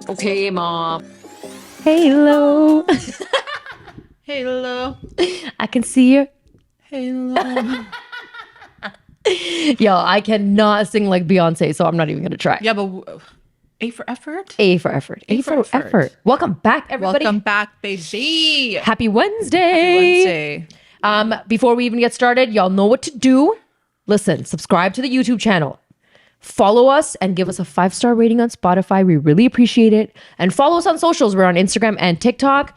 Okay, mom. Hello. Hello. I can see you. Hello. Yo, I cannot sing like Beyonce, so I'm not even gonna try. Yeah, but A for effort. A for effort. A for effort. Welcome back, everybody. Welcome back, baby. Happy Wednesday. Happy Wednesday. Before we even get started, y'all know what to do. Listen, subscribe to the YouTube channel. Follow us and give us a 5-star rating on Spotify. We really appreciate it. And follow us on socials. We're on Instagram and TikTok.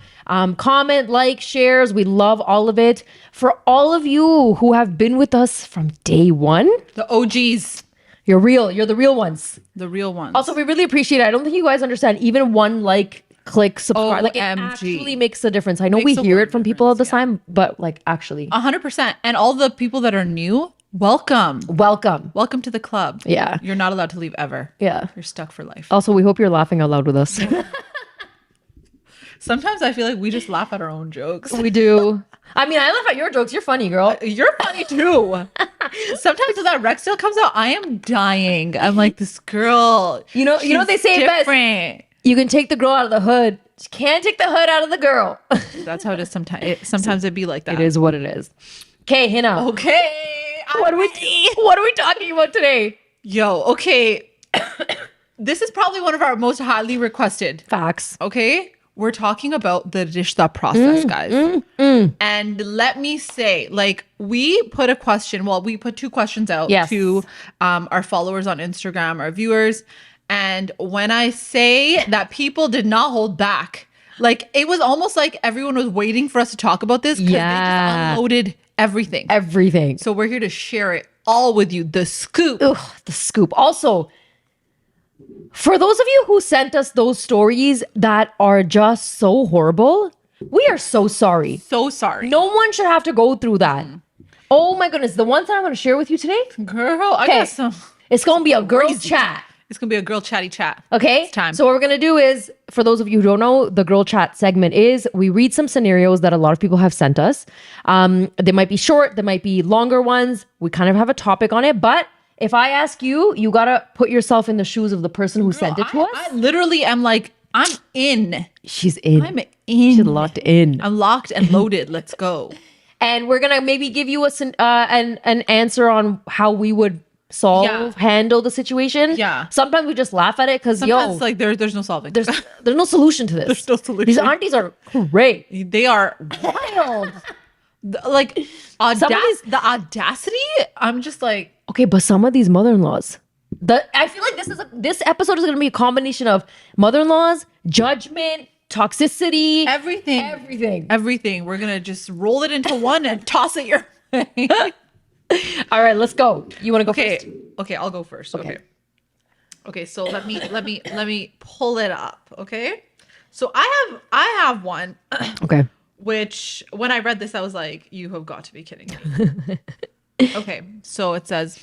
Comment, like, shares. We love all of it. For all of you who have been with us from day one, The OGs. you're real. You're the real ones. The real ones. Also, we really appreciate it. I don't think you guys understand. Even one like, click, subscribe. Like, it OMG. actually makes a difference. I know we Makes a hear world it from people all the time, but like actually, 100%. And all the people that are new, welcome. welcome. Welcome to the club. Yeah. You're not allowed to leave ever. Yeah. You're stuck for life. Also, we hope you're laughing out loud with us. Sometimes I feel like we just laugh at our own jokes. We do. I mean, I laugh at your jokes. You're funny, girl. You're funny too. Sometimes when that Rex deal comes out, I am dying. I'm like, this girl. You know what they say best? different. You can take the girl out of the hood. You can't take the hood out of the girl. That's how it is sometimes. Sometimes it'd be like that. It is what it is. Okay, Hina. Okay. What are we talking about today? Yo, okay. This is probably one of our most highly requested. Facts. Okay. We're talking about the Rishta process, guys. And let me say, like, we put a question. Well, we put 2 questions out to our followers on Instagram, our viewers. And when I say that people did not hold back, like, it was almost like everyone was waiting for us to talk about this because they just unloaded everything. Everything. So we're here to share it all with you. The scoop. Ugh, the scoop. Also, for those of you who sent us those stories that are just so horrible, we are so sorry. So sorry. No one should have to go through that. Oh my goodness. The ones that I'm going to share with you today, Girl, I got some. it's going to be a girl's chat. It's going to be a girl chatty chat. Okay. It's time. So what we're going to do is, for those of you who don't know, the girl chat segment is we read some scenarios that a lot of people have sent us. They might be short. They might be longer ones. We kind of have a topic on it. But if I ask you, you got to put yourself in the shoes of the person who sent it to us. I literally am like, I'm in. She's in. I'm in. She's locked in. I'm locked and loaded. Let's go. And we're going to maybe give you an answer on how we would handle the situation. Yeah. Sometimes we just laugh at it because Sometimes like there's no solving. there's no solution to this. There's no solution. These aunties are great. They are Wild. like Somebody's- the audacity. I'm just like, Okay, but some of these mother-in-laws, I feel like this episode is going to be a combination of mother-in-laws, judgment, toxicity, everything. We're gonna just roll it into one and toss it your way. All right, let's go. You want to go first? Okay, I'll go first. Okay. So let me pull it up. Okay. So I have one. Okay. Which when I read this, I was like, you have got to be kidding me. Okay. So it says,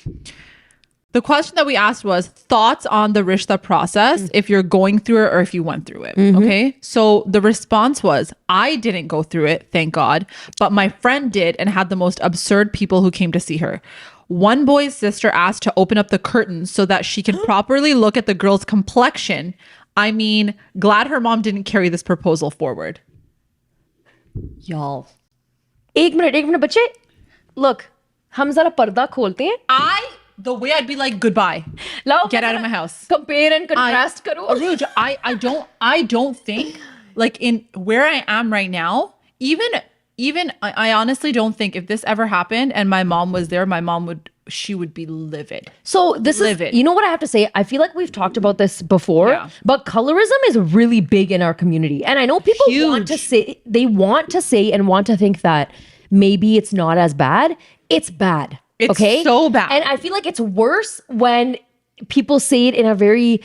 the question that we asked was thoughts on the Rishta process, if you're going through it or if you went through it. Okay. So the response was, I didn't go through it, thank God, but my friend did and had the most absurd people who came to see her. One boy's sister asked to open up the curtains so that she can properly look at the girl's complexion. I mean, glad her mom didn't carry this proposal forward. Y'all. एक minute बच्चे. Look, हम जरा पर्दा खोलते हैं. The way I'd be like, goodbye. Get out of my house. Compare and contrast करो. Aruj, I don't think like in where I am right now, even I honestly don't think if this ever happened and my mom was there, she would be livid. So this is, you know what I have to say? I feel like we've talked about this before, but colorism is really big in our community. And I know people want to say and want to think that maybe it's not as bad. It's bad. It's so bad. And I feel like it's worse when people say it in a very,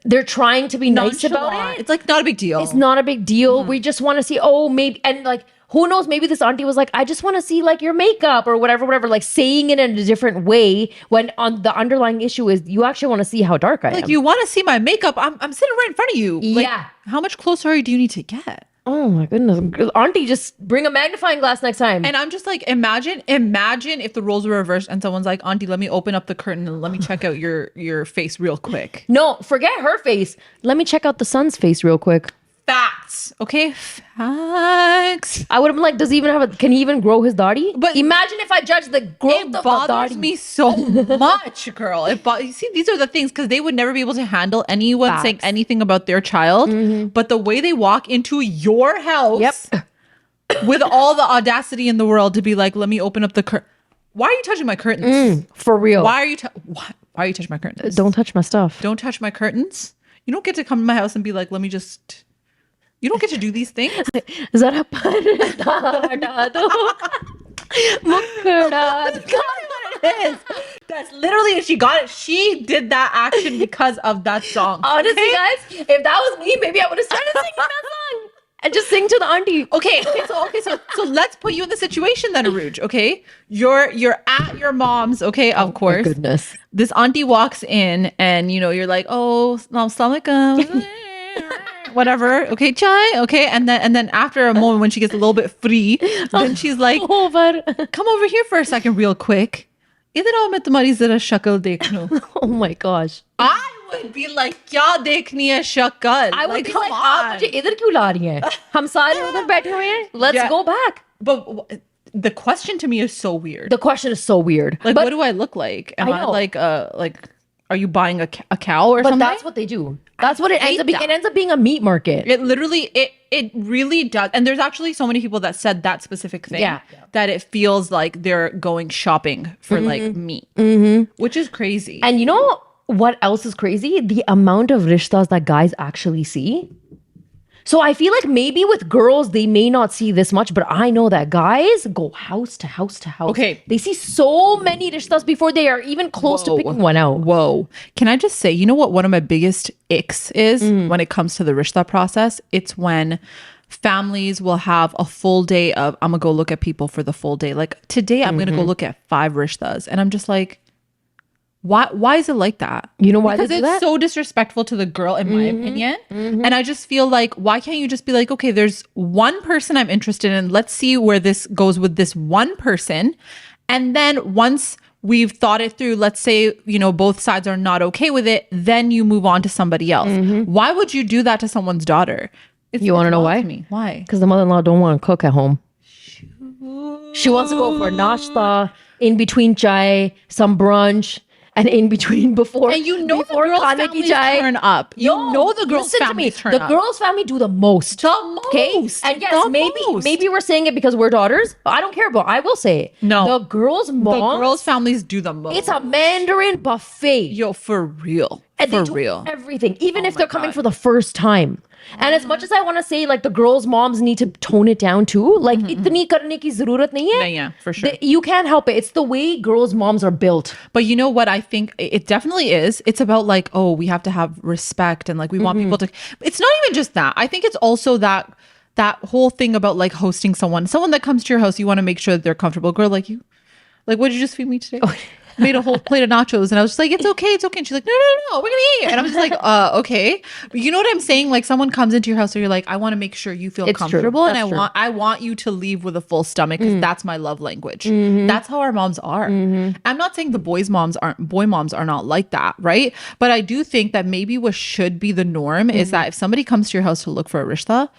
they're trying to be nice about it. It's like not a big deal. It's not a big deal. We just want to see, maybe, and like, who knows, maybe this auntie was like, I just want to see like your makeup or whatever, like saying it in a different way when on the underlying issue is you actually want to see how dark I am. Like you want to see my makeup. I'm sitting right in front of you. Like, yeah. How much closer do you need to get? Oh my goodness. Auntie, just bring a magnifying glass next time. And I'm just like, imagine if the roles were reversed and someone's like, Auntie, let me open up the curtain and let me check out your face real quick. No, forget her face. Let me check out the son's face real quick. Facts. Okay? Facts. I would have been like, can he even grow his body? But imagine if I judge the growth of the bothers body. me so much, girl. You see, these are the things because they would never be able to handle anyone saying anything about their child. But the way they walk into your house with all the audacity in the world to be like, let me open up the curtain. Why are you touching my curtains? For real. Why are you touching my curtains? Don't touch my stuff. Don't touch my curtains. You don't get to come to my house and be like, let me just... You don't get to do these things. Zara parda do. Mukda. That's what it is. That's literally she got it. She did that action because of that song. Honestly, guys, if that was me, maybe I would have started singing that song and just sing to the auntie. So let's put you in the situation then, Uruje. Okay, you're at your mom's. Okay, of course. My goodness. This auntie walks in, and you're like, oh, assalamualaikum. Whatever. Okay, chai. Okay, and then after a moment when she gets a little bit free, then she's like, come over here for a second, real quick. Idhar aao main tumhari zara shakal dekh lu. Oh my gosh. I would be like, kya dekhni hai shakal? I would be like, aap mujhe idhar kyun la rahi hain? Hum sare udhar baithe hue hain. Let's go back. But the question to me is so weird. The question is so weird. Like, what do I look like? Am I like are you buying a cow or something? But that's what they do. That's what it ends up being. It ends up being a meat market. It literally, it really does. And there's actually so many people that said that specific thing. Yeah. That it feels like they're going shopping for like meat, which is crazy. And you know what else is crazy? The amount of rishtas that guys actually see. So I feel like maybe with girls, they may not see this much, but I know that guys go house to house to house. Okay. They see so many rishtas before they are even close to picking one out. Whoa. Can I just say, you know what one of my biggest icks is when it comes to the Rishta process? It's when families will have a full day of, I'm going to go look at people for the full day. Like today, I'm going to go look at 5 Rishtas. And I'm just like, why is it like that? You know why? Because it's so disrespectful to the girl, in my opinion. And I just feel like, why can't you just be like, okay, there's one person I'm interested in. Let's see where this goes with this one person. And then once we've thought it through, let's say, both sides are not okay with it, then you move on to somebody else. Why would you do that to someone's daughter? You want to know why? Why? Because the mother-in-law don't want to cook at home. She wants to go for nashta, in between chai, some brunch. And in between, before the girl's families turn up. The girl's families turn up. The girl's family do the most. Okay? And yes, maybe we're saying it because we're daughters, but I don't care about. I will say it. No, the girls' families do the most. It's a Mandarin buffet. Yo, for real. And for they do real. Everything, even if they're coming for the first time. And as much as I want to say, like, the girls' moms need to tone it down too, like, itni karne ki zarurat nahi hai. Yeah, for sure. You can't help it. It's the way girls' moms are built. But you know what? I think it definitely is. It's about like, oh, we have to have respect and like we want people to. It's not even just that. I think it's also that whole thing about like hosting someone that comes to your house. You want to make sure that they're comfortable. Girl, like you, like, what did you just feed me today? Oh. Made a whole plate of nachos, and I was just like, it's okay. And she's like, no, we're gonna eat. And I was just like, okay. But you know what I'm saying? Like, someone comes into your house, and you're like, I want to make sure you feel comfortable, and I want you to leave with a full stomach because that's my love language. That's how our moms are. I'm not saying the boy moms are not like that, right? But I do think that maybe what should be the norm is that if somebody comes to your house to look for a rishta,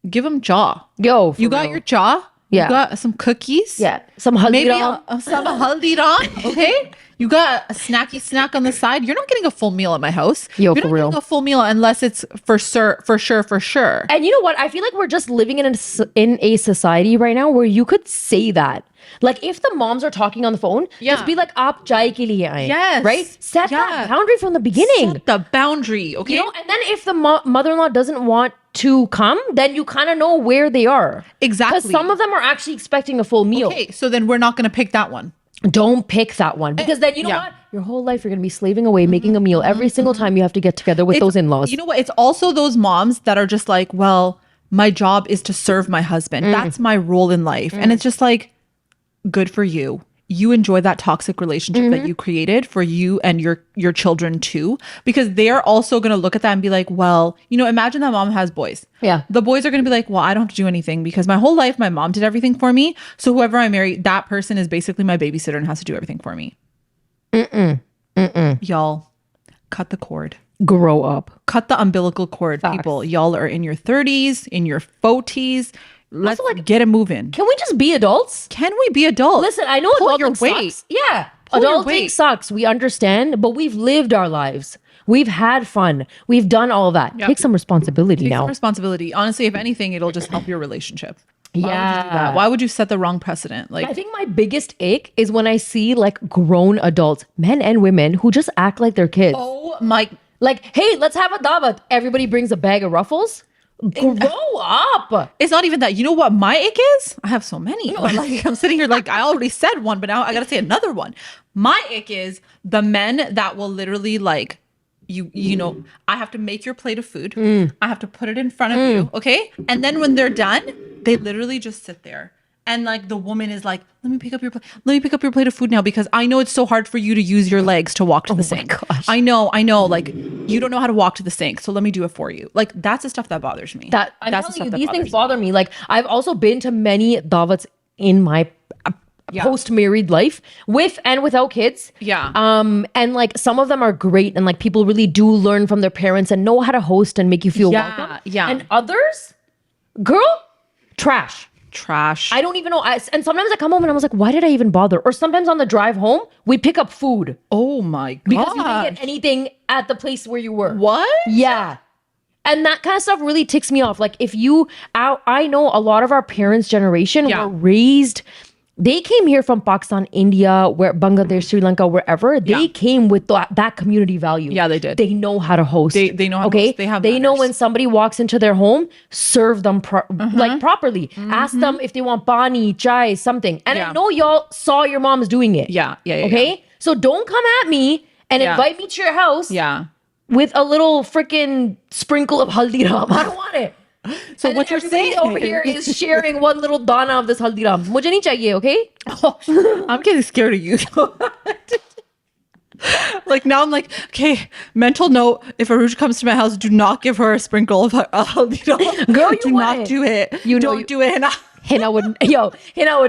give them jaw. Yo, you got your jaw. Yeah. You got some cookies. Yeah. Some haldiram. Maybe some haldiram. Okay. You got a snacky snack on the side. You're not getting a full meal at my house. Yo, You're for not real. getting a full meal unless it's for sure. And you know what? I feel like we're just living in a society right now where you could say that. Like, if the moms are talking on the phone, just be like, "Aap chai ke liye aaye." Yes. Right? Set that boundary from the beginning. Set the boundary, okay? You know, and then if the mother-in-law doesn't want to come, then you kind of know where they are. Exactly. Because some of them are actually expecting a full meal. Okay, so then we're not going to pick that one. Don't pick that one. Because then, you know what? Your whole life, you're going to be slaving away, making a meal every single time you have to get together with those in-laws. You know what? It's also those moms that are just like, well, my job is to serve my husband. That's my role in life. And it's just like, good for you. you enjoy that toxic relationship that you created for you and your children too, because they're also going to look at that and be like, well, imagine that mom has boys. Yeah. The boys are going to be like, well, I don't have to do anything because my whole life my mom did everything for me. So whoever I marry, that person is basically my babysitter and has to do everything for me. Y'all, cut the cord. Grow up. Cut the umbilical cord, Facts. people. Y'all are in your 30s, in your 40s. Let's get it moving. Can we just be adults? Can we be adults? Listen, I know Pull your adulting weight. sucks. Yeah. Pull your Adulting weight. sucks. We understand, but we've lived our lives. We've had fun. We've done all that. Yep. Take some responsibility Take now. some responsibility. Honestly, if anything, it'll just help your relationship. Why would you do Yeah. that? Why would you set the wrong precedent? I think my biggest ick is when I see like grown adults, men and women, who just act like they're kids. oh my, Like, hey, let's have a davat. Everybody brings a bag of Ruffles. Grow up. it's not even that. You know what my ick is? I have so many. Like, I'm sitting here like I already said one, but now I gotta say another one. My ick is the men that will literally like I have to make your plate of food. I have to put it in front of you, okay? And then when they're done, they literally just sit there. And like the woman is like, let me pick up your plate of food now because I know it's so hard for you to use your legs to walk to the sink. gosh. I know. Like you don't know how to walk to the sink, so let me do it for you. Like that's the stuff that bothers me. I'm That's the telling stuff you, that these bothers things bother me. Like, I've also been to many davats in my post-married life, with and without kids. Yeah. And like some of them are great, and like people really do learn from their parents and know how to host and make you feel welcome. Yeah. And others, girl, trash. I don't even know. And sometimes I come home and I was like, why did I even bother? Or sometimes on the drive home, we pick up food Oh my god. because you didn't get anything at the place where you were. What? Yeah. And that kind of stuff really ticks me off. Like if I know a lot of our parents' generation Yeah. were raised, they came here from Pakistan, India, where Bangladesh, Sri Lanka, wherever. They Yeah. came with that community value. Yeah, they did. They know how to host. They know how to host. They have They know manners. when somebody walks into their home, serve them like properly. Ask them if they want pani, chai, something. And Yeah. I know y'all saw your moms doing it. Yeah. Okay? So don't come at me and Yeah. invite me to your house Yeah. with a little freaking sprinkle of haldiram. I don't want it. So And what you're everybody saying over here is sharing one little dana of this haldiram. Mujhe nahi chahiye, okay? I'm getting scared of you. Like now I'm like, okay, mental note, if Uruje comes to my house, do not give her a sprinkle of haldiram. Girl, you do want not it. do it. You know don't you- do it. And Hina would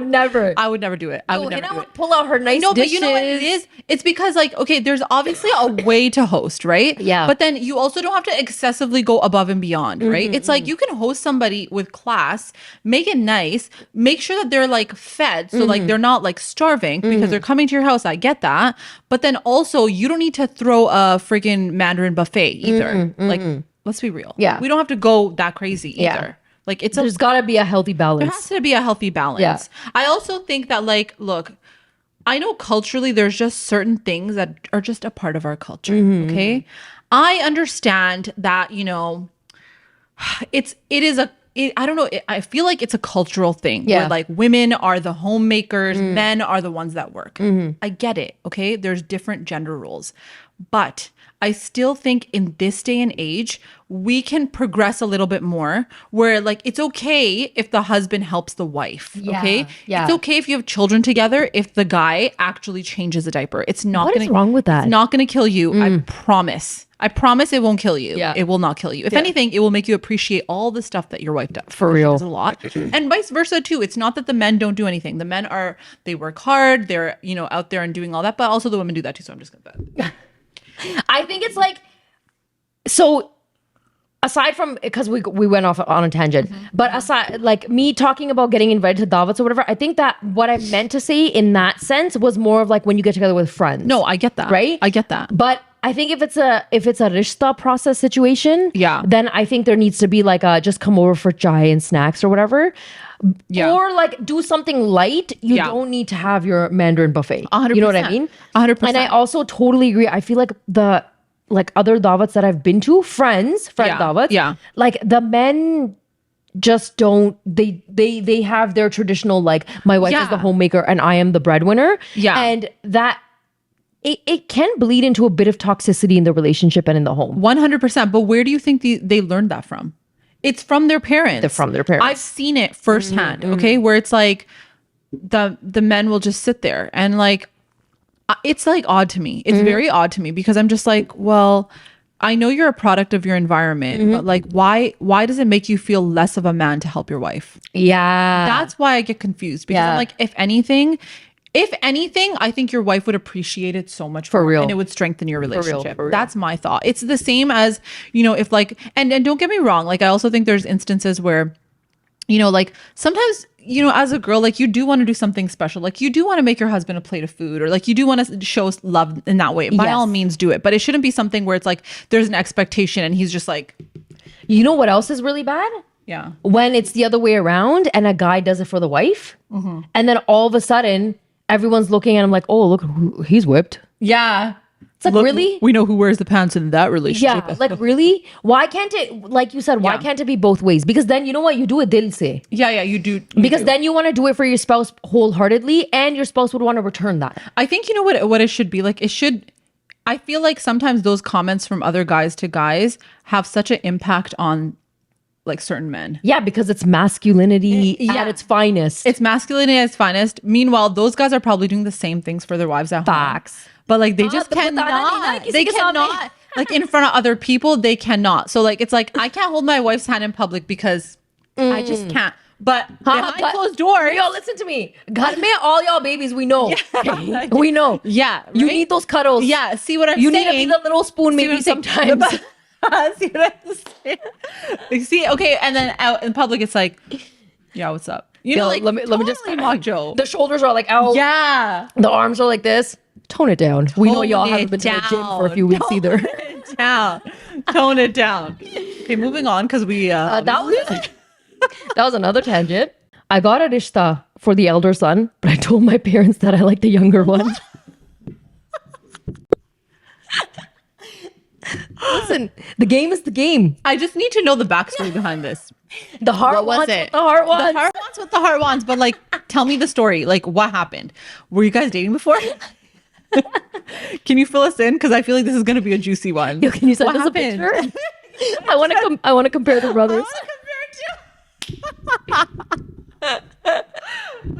never. I would never do it. I would never Hina do would it. pull out her nice No, but dishes. you know what it is? It's because like, okay, there's obviously a way to host, right? Yeah. But then you also don't have to excessively go above and beyond, right? It's like you can host somebody with class, make it nice, make sure that they're like fed. So like they're not like starving because they're coming to your house. I get that. But then also you don't need to throw a freaking Mandarin buffet either. Like, let's be real. Yeah. We don't have to go that crazy Yeah. either. Like it's There's got to be a healthy there balance. has to be a healthy balance. Yeah. I also think that like, look, I know culturally there's just certain things that are just a part of our culture. Okay. I understand that, I don't know. I feel like it's a cultural thing Yeah. where like women are the homemakers, men are the ones that work. I get it. Okay. There's different gender roles, but I still think in this day and age, we can progress a little bit more where like it's okay if the husband helps the wife. Yeah, Okay. yeah. It's okay if you have children together if the guy actually changes a diaper. It's not What is gonna wrong with that? It's not gonna kill you. I promise. I promise it won't kill you. Yeah. It will not kill you. If anything, it will make you appreciate all the stuff that your wife does. For She real. does a lot. And vice versa too. It's not that the men don't do anything. The men they work hard. They're, out there and doing all that, but also the women do that too. So I'm just gonna I think it's like, so aside from, because we went off on a tangent, but aside, like me talking about getting invited to davats or whatever, I think that what I meant to say in that sense was more of like when you get together with friends. No, I get that. Right? I get that. But I think if it's a Rishta process situation, Yeah. then I think there needs to be like a just come over for chai and snacks or whatever. Yeah. Or like do something light. You Yeah. don't need to have your Mandarin buffet. 100%. You know what I mean? 100%. And I also totally agree. I feel like the other davats that I've been to, friend Yeah. davats, Yeah. like the men just don't, they have their traditional like my wife is Yeah. the homemaker and I am the breadwinner. Yeah. And that it can bleed into a bit of toxicity in the relationship and in the home. 100%. But where do you think they learned that from? It's from their parents. They're from their parents. I've seen it firsthand. Okay. Where it's like, the men will just sit there and like, it's like odd to me. It's very odd to me because I'm just like, well, I know you're a product of your environment, but like, why does it make you feel less of a man to help your wife? Yeah. That's why I get confused because I'm like, if anything, I think your wife would appreciate it so much For more, real. and it would strengthen your relationship. For real. That's my thought. It's the same as, you know, if like, and don't get me wrong, like I also think there's instances where, you know, like sometimes, you know, as a girl, like you do want to do something special. Like you do want to make your husband a plate of food, or like you do want to show love in that way. By Yes. all means, do it. But it shouldn't be something where it's like there's an expectation and he's just like, You know what else is really bad? yeah, When it's the other way around and a guy does it for the wife. And then all of a sudden, everyone's looking at him like, oh, look, he's whipped. yeah. It's like, really? We know who wears the pants in that relationship. Yeah, like really? Why can't it, like you said, why Yeah. can't it be both ways? Because then you know what? You do it dil se. Yeah, you do. Because then you want to do it for your spouse wholeheartedly, and your spouse would want to return that. I think you know what it should be like. It should. I feel like sometimes those comments from other guys to guys have such an impact on like certain men. Yeah, because it's masculinity Yeah. at its finest. It's masculinity at its finest. Meanwhile, those guys are probably doing the same things for their wives at home. Facts. But like they just but cannot. that- They cannot. Like in front of other people, they cannot. So like it's like I can't hold my wife's hand in public because I just can't. But behind but- closed doors, Yo, listen to me. God, man, all y'all babies, we know. Yeah. We know. yeah, You right? need those cuddles. Yeah, see what I'm You saying? need to be the little spoon See maybe what I'm saying? sometimes. See what I'm saying? See, okay, and then out in public, it's like, yeah, what's up? You know, Yo, like let me just totally macho. The shoulders are like out. Yeah, The arms are like this. Tone it down. We know y'all Tone haven't it been to the gym for a down. few weeks Tone either. it down. Tone it down. Okay, moving on because we That was another tangent. I got a rishta for the elder son, but I told my parents that I like the younger one. Listen, the game is the game. I just need to know the backstory behind this. The heart What was wants it? what the heart wants. The heart wants what the heart wants, but like, tell me the story. Like, what happened? Were you guys dating before? Can you fill us in? Because I feel like this is going to be a juicy one. Yo, can you send What us happened? a picture? I want to compare the brothers.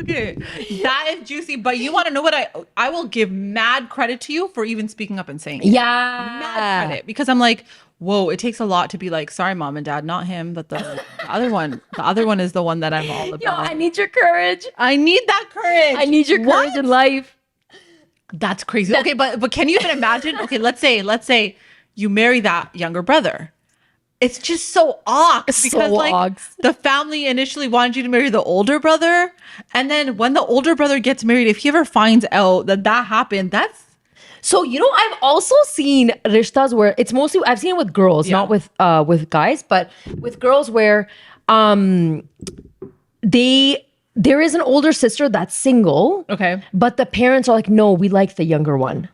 Okay, that is juicy. But you want to know what I will give mad credit to you for even speaking up and saying it. Yeah. Mad credit, because I'm like, whoa, it takes a lot to be like, sorry, mom and dad, not him, but the other one. The other one is the one that I'm all about. Yo, I need your courage. I need that courage. I need your courage in life. That's crazy. Okay, but can you even imagine? Okay, let's say you marry that younger brother. It's just so ox So because like ox. the family initially wanted you to marry the older brother, and then when the older brother gets married, if he ever finds out that happened, that's So, you know, I've also seen rishtas where it's mostly, I've seen it with girls, not with guys, but with girls where there is an older sister that's single. okay. But the parents are like, no, we like the younger one.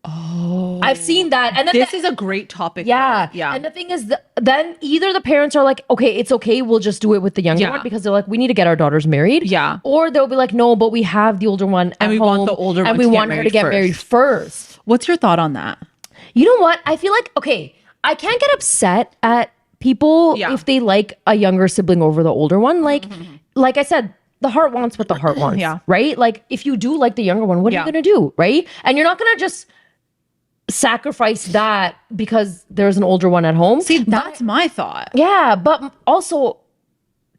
Oh. I've seen that. And then This is a great topic. yeah. though. Yeah. And the thing is, then either the parents are like, okay, it's okay, we'll just do it with the younger Yeah. one because they're like, we need to get our daughters married. Yeah. Or they'll be like, no, but we have the older one at we home, want the older and one we to get want her to married get first. married first. What's your thought on that? You know what? I feel like, okay, I can't get upset at people Yeah. if they like a younger sibling over the older one. Like I said, the heart wants what the heart wants. Yeah. Right? Like if you do like the younger one, what are Yeah. you going to do? Right? And you're not going to just sacrifice that because there's an older one at home. See, that's my thought. Yeah, but also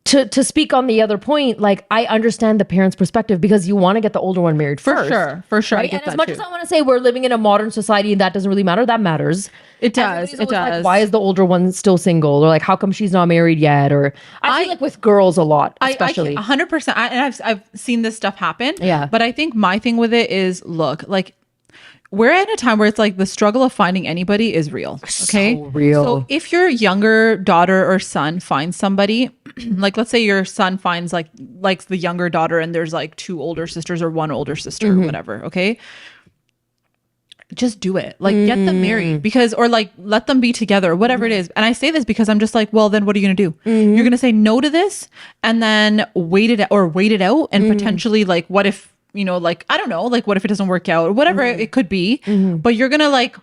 to speak on the other point, like I understand the parents' perspective because you want to get the older one married For first. sure. I Right? get And as that much too. as I want to say we're living in a modern society and that doesn't really matter, that matters. It does. Everybody's It always like, does. why is the older one still single? Or like, how come she's not married yet? Or I feel like with girls a lot, especially. 100%. And I've seen this stuff happen. Yeah. But I think my thing with it is, look, like we're in a time where it's like the struggle of finding anybody is real. Okay. So real. So if your younger daughter or son finds somebody, like let's say your son finds likes the younger daughter and there's like two older sisters or one older sister Mm-hmm. or whatever. Okay. Just do it. Like get them married because, or like let them be together, whatever it is. And I say this because I'm just like, well, then what are you going to do? You're going to say no to this and then wait it out and potentially like, what if, you know, like, I don't know, like what if it doesn't work out or whatever it could be, but you're going to like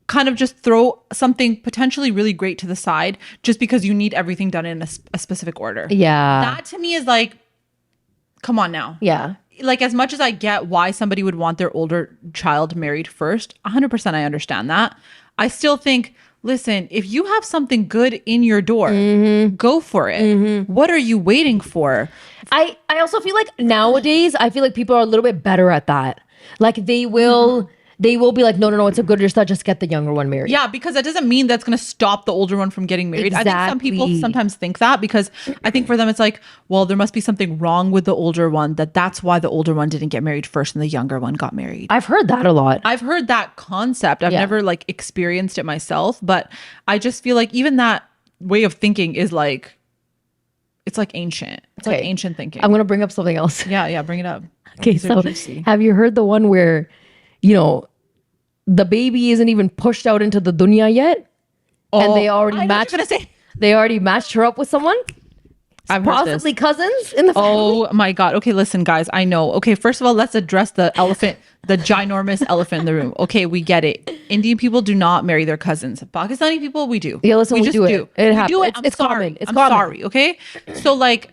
kind of just throw something potentially really great to the side just because you need everything done in a specific order. Yeah. That to me is like, come on now. Yeah. like, as much as I get why somebody would want their older child married first, 100% I understand that. I still think, listen, if you have something good in your door, go for it. What are you waiting for? I also feel like nowadays, I feel like people are a little bit better at that. Like they will be like, no, it's a good rishta, just get the younger one married. Yeah, because that doesn't mean that's going to stop the older one from getting married. I think some people Exactly. sometimes think that, because I think for them it's like, well, there must be something wrong with the older one, that's why the older one didn't get married first and the younger one got married. I've heard that a lot. I've heard that concept. I've never like experienced it myself, but I just feel like even that way of thinking is like, it's like ancient. It's like Okay. ancient thinking. I'm going to bring up something else. Yeah, bring it up. Okay, These are so juicy. have you heard the one where, you know, the baby isn't even pushed out into the dunya yet, and they already I know what matched? you're gonna say. They already matched her up with someone, I've heard this. possibly cousins in the family. Oh my God. Okay, listen, guys. I know. Okay, first of all, let's address the elephant, the ginormous elephant in the room. Okay, we get it. Indian people do not marry their cousins. Pakistani people, we do. Yeah, listen, we just do it. It We happens. do it. It's I'm common. sorry. It's I'm common. sorry. Okay. So like,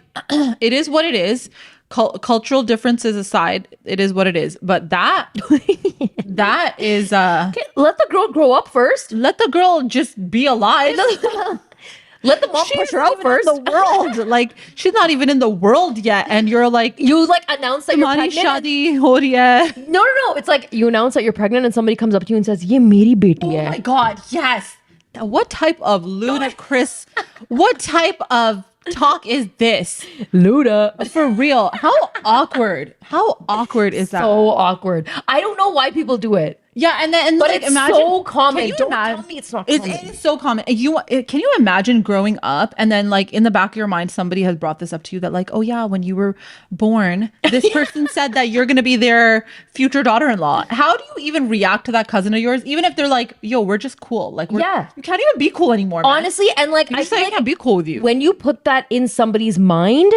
it is what it is. Cultural differences aside, it is what it is. But that is Okay, let the girl grow up first. let the girl just be alive. Let the mom She push her isn't out even first. in the world. Like, she's not even in the world yet, and you're like, You like announce that you're "Hamari pregnant. shadi ho rahi hai." No. It's like you announce that you're pregnant, and somebody comes up to you and says, "Ye meri beti Oh hai." my God, yes. Now, what type of ludicrous, what type of talk is this? Luda. For real. How awkward. How awkward is that? So awkward. I don't know why people do it. Yeah, and then But like, it's imagine, so common. can you Don't imagine- tell me it's not It common. is so common. Can you imagine growing up and then like in the back of your mind somebody has brought this up to you that like, oh yeah, when you were born, this person said that you're gonna be their future daughter-in-law. How do you even react to that cousin of yours, even if they're like, yo, we're just cool? Like, Yeah. you can't even be cool anymore, man. Honestly, and like You're I just feel saying I like can't be cool with you. when you put that in somebody's mind,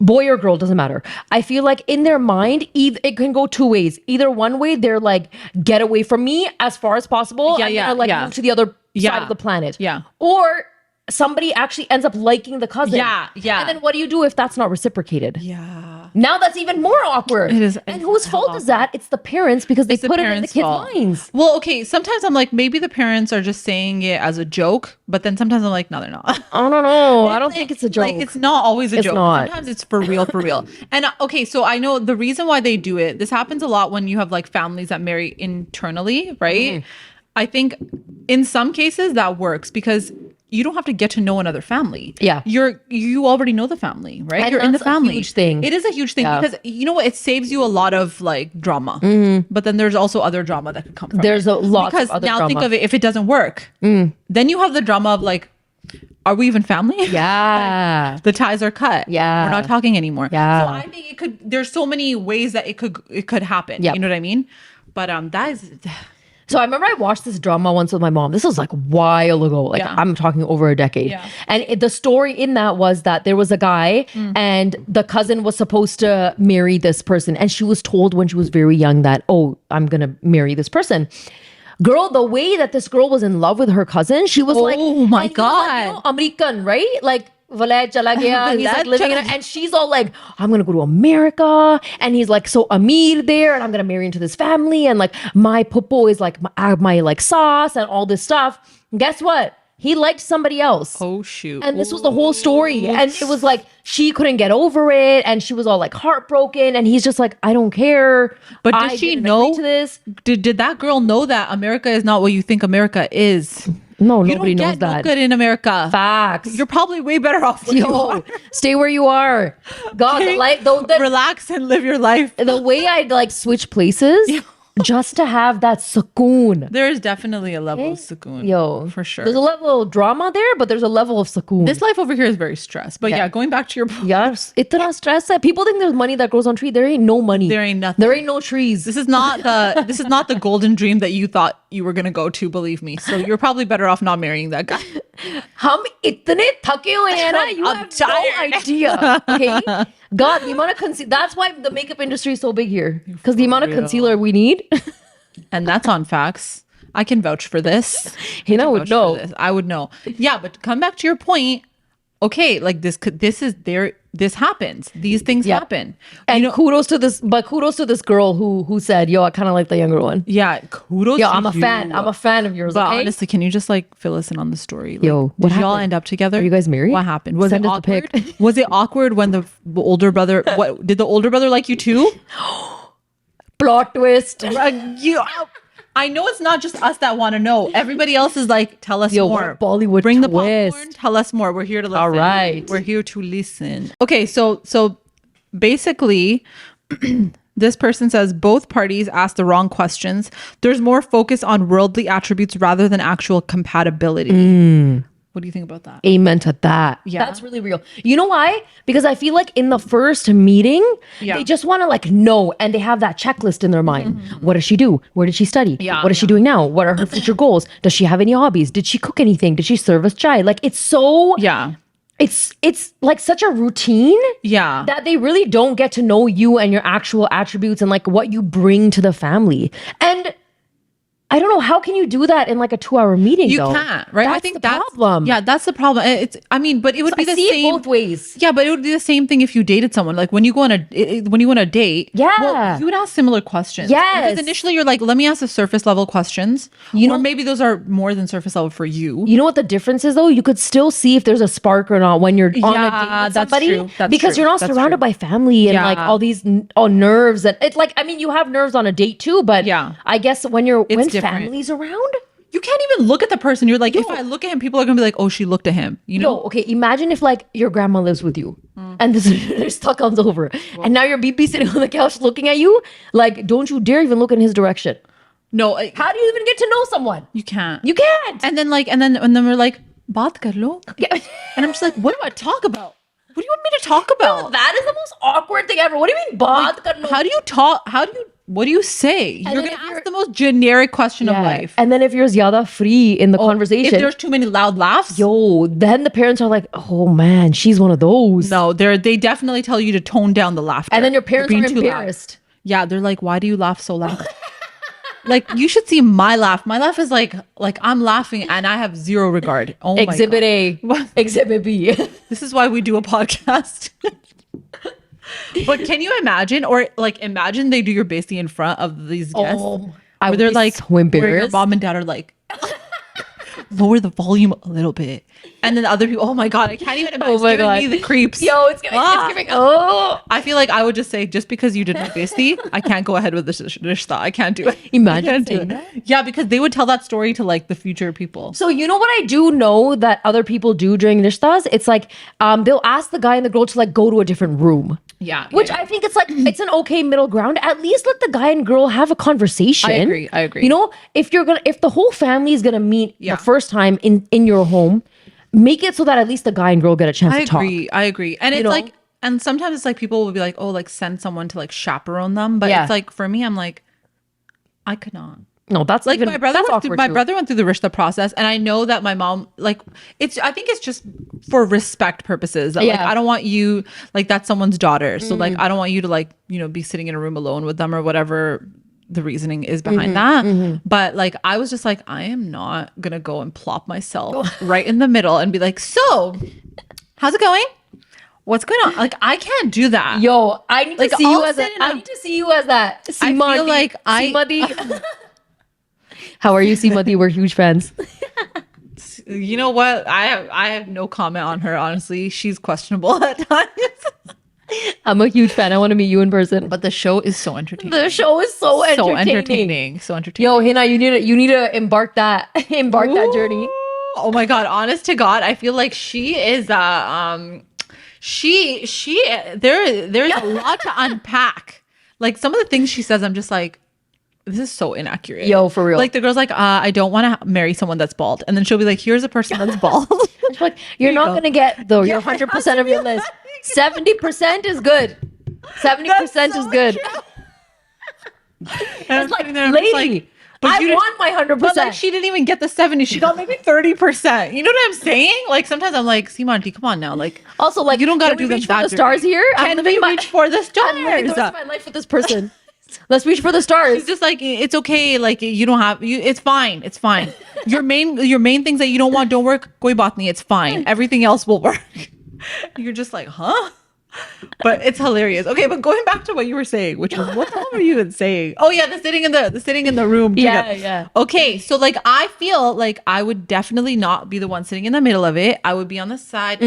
boy or girl, doesn't matter. I feel like in their mind, it can go two ways. Either one way, they're like, get away from me as far as possible. Yeah, I'm yeah, gonna, like yeah. move to the other side Yeah. of the planet. Yeah. Or somebody actually ends up liking the cousin. Yeah, yeah. And then what do you do if that's not reciprocated? Yeah. Now that's even more awkward. It is- And it's whose fault awkward. is that? It's the parents because they It's the put it in the parents' kids' fault. minds. Well, okay, sometimes I'm like, maybe the parents are just saying it as a joke, but then sometimes I'm like, no, they're not. I don't know. I don't think it's a joke. Like, it's not always a It's joke. not. Sometimes it's for real, for real. And okay, so I know the reason why they do it. This happens a lot when you have like families that marry internally, right? Mm-hmm. I think in some cases that works because you don't have to get to know another family. Yeah. You already know the family, right? And You're in the that's a family. huge thing. It is a huge thing Yeah. because you know what? It saves you a lot of like drama. But then there's also other drama that could come from There's it. a lot because of other now drama. think of it, if it doesn't work, then you have the drama of like, are we even family? Yeah. The ties are cut. Yeah. We're not talking anymore. Yeah. So I think it could, there's so many ways that it could happen. Yep. You know what I mean? But that is So I remember I watched this drama once with my mom. This was like a while ago. Like Yeah. I'm talking over a decade. Yeah. And the story in that was that there was a guy and the cousin was supposed to marry this person. And she was told when she was very young that, oh, I'm going to marry this person. Girl, the way that this girl was in love with her cousin, she was like, Oh my and he was like, you know, American, right? Like, Valay chala gaya. He's like Valay living in chala- it. And she's all like, I'm going to go to America. And he's like, so Amir there. And I'm going to marry into this family. And like, my popo is like my like sauce and all this stuff. And guess what? He liked somebody else. oh shoot. And this was the whole story. And it was like, she couldn't get over it. And she was all like heartbroken. And he's just like, I don't care. But did I she didn't know agree to this? Did that girl know that America is not what you think America is? No, You nobody don't knows get no that. good in America. Facts. You're probably way better off where you Yo, are. stay where you are. God, Okay? the Relax and live your life. the way I'd like switch places just to have that sukoon. There is definitely a level of sukoon. Yo, for sure. There's a level of drama there, but there's a level of sukoon. This life over here is very stressed. But yeah, going back to your point, yes, itna stress hai. People think there's money that grows on tree. There ain't no money. there ain't nothing. There ain't no trees. This is not the golden dream that you thought you were gonna go to, believe me. So you're probably better off not marrying that guy. Hum itne thake hue hain na, you I'm have tired. no idea. Okay, God, the amount of concealer. That's why the makeup industry is so big here. Because the amount of concealer we need. And that's on facts. I can vouch for this. Hina would Vouch for know. this. I would know. Yeah, but come back to your point. Okay, like this is this happens. These things Yeah. happen. And kudos to this girl who said, yo, I kind of like the younger one. Yeah, kudos. Yo, to I'm a you. fan. I'm a fan of yours. But Okay? honestly, can you just like fill us in on the story? Like, Yo, what did y'all happened? end up together? Are you guys married? What happened? Was Send it us the awkward? pic. Was it awkward when the older brother? What did the older brother like you too? Plot twist. I know it's not just us that want to know. Everybody else is like, tell us Yo, more. what a Bollywood Bring the twist. popcorn. Tell us more. We're here to listen. All right. We're here to listen. Okay, so basically, this person says both parties asked the wrong questions. There's more focus on worldly attributes rather than actual compatibility. What do you think about that? Amen to that. Yeah. That's really real. You know why? Because I feel like in the first meeting, Yeah. they just want to like know, and they have that checklist in their mind. What does she do? Where did she study? Yeah, What is she doing now? What are her future goals? Does she have any hobbies? Did she cook anything? Did she serve us chai? Like it's so Yeah. it's like such a routine Yeah. that they really don't get to know you and your actual attributes and like what you bring to the family. And I don't know, how can you do that in like a 2-hour meeting? You though? can't, right? That's I think the that's problem. Yeah, that's the problem. But it would be I the see same it both ways. Yeah, but it would be the same thing if you dated someone. Like when you go on a date, Yeah. well, you would ask similar questions. Yes. Because initially you're like, let me ask the surface level questions. Or maybe those are more than surface level for you. You know what the difference is though? You could still see if there's a spark or not when you're on a Yeah, date with that's somebody true. That's because true. you're not That's surrounded true. by family and Yeah. like all these nerves and it like I mean you have nerves on a date too, but Yeah. I guess when different. family's around, You can't even look at the person. You're like, if I look at him, people are gonna be like, oh, she looked at him. You know? okay, imagine if like your grandma lives with you and this stuff comes over and now your BP sitting on the couch looking at you, like don't you dare even look in his direction. No, How do you even get to know someone? you can't. You can't. And then we're like, baat kar lo. And I'm just like, what do I talk about? What do you want me to talk about? That is the most awkward thing ever. What do you mean, baat karna? How do you talk? What do you say? You're then going if to you're- ask the most generic question of Yeah. life. And then if you're zyada free in the conversation, If there's too many loud laughs, then the parents are like, oh man, she's one of those. no, they definitely tell you to tone down the laughter. And then your parents You're are being too loud. embarrassed. Yeah, they're like, why do you laugh so loud? Like you should see my laugh. My laugh is like I'm laughing and I have zero regard. Oh my Exhibit God. A, What? Exhibit B. This is why we do a podcast. But can you imagine, or like imagine they do your basically in front of these guests, I where would they're be like, so where your embarrassed. mom and dad are like, lower the volume a little bit, and then the other people, oh my God, I can't even imagine. Oh my It's giving God. me the creeps. Yo, it's giving, Ah. it's giving, oh. I feel like I would just say, just because you did my bestie, I can't go ahead with this rishta. I can't do it. Imagine I can't do saying it. Yeah, because they would tell that story to like the future people. So you know what I do know that other people do during rishtas? It's like they'll ask the guy and the girl to like go to a different room. Yeah, Which yeah. I think it's like it's an okay middle ground. At least let the guy and girl have a conversation. I agree. You know, if the whole family is gonna meet Yeah. the first time in your home, make it so that at least the guy and girl get a chance to talk. I agree. And it's know? like, and sometimes it's like people will be like, oh, like send someone to like chaperone them. But Yeah. it's like, for me, I'm like, I could not. No, that's Like even, my brother that's went through, awkward my too. brother went through the Rishta process, and I know that my mom I think it's just for respect purposes. That, like Yeah. I don't want you like that's someone's daughter, so like I don't want you to like be sitting in a room alone with them or whatever the reasoning is behind that. But like I was just like, I am not gonna go and plop myself right in the middle and be like, so how's it going? What's going on? Like I can't do that. Yo, I need Like, to see you I'll as sit in I a- need to see you as that. I feel like Simadi. How are you, Simadi? We're huge fans. You know what? I have no comment on her. Honestly, she's questionable at times. I'm a huge fan. I want to meet you in person. But the show is so entertaining. The show is so entertaining. So entertaining. Yo, Hina, you need to embark that journey. Oh my God. Honest to God, I feel like she is there's a lot to unpack. Like some of the things she says, I'm just like, this is so inaccurate. Yo, for real. Like the girl's like, I don't want to marry someone that's bald. And then she'll be like, here's a person that's bald. She's like, you're not go. gonna get though your 100% of your list. 70% is good. 70% is good. And It's like, sitting there, I'm just lady, but I you didn't- want my 100%. But like she didn't even get the 70. She got maybe 30%. You know what I'm saying? Like sometimes I'm like, Simanti, come on now. Like also, like, you don't gotta can we do them reach for that the stars dirty. here. Can we reach for the I'm living the stars? rest of my life with this person. Let's reach for the stars. It's just like it's okay. Like you don't have you. It's fine. It's fine. Your main things that you don't want don't work. Koi baat nahi. It's fine. Everything else will work. You're just like, huh? But it's hilarious. Okay, but going back to what you were saying, which was what the hell were you even saying? Oh yeah, the sitting in the room. Together. Yeah. Okay, so like I feel like I would definitely not be the one sitting in the middle of it. I would be on the side,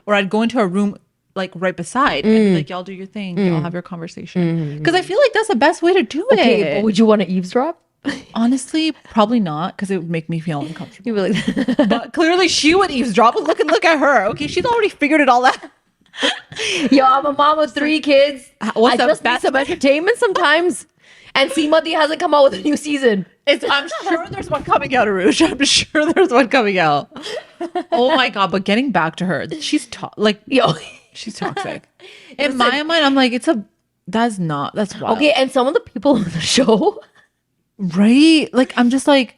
or I'd go into a room like right beside and be like, y'all do your thing, y'all have your conversation. Because I feel like that's the best way to do Okay, it. but would you want to eavesdrop? Honestly, probably not, because it would make me feel uncomfortable. You'd be like, But clearly she would eavesdrop. Look at her. Okay, she's already figured it all out. yo, I'm a mom of 3 kids. What's I the just need best some entertainment sometimes. And Simati hasn't come out with a new season. I'm sure there's one coming out, Uruje. I'm sure there's one coming out. Oh my god! But getting back to her, she's Yo, she's toxic. In my mind, I'm like, that's wild. okay, and some of the people on the show, right? Like, I'm just like,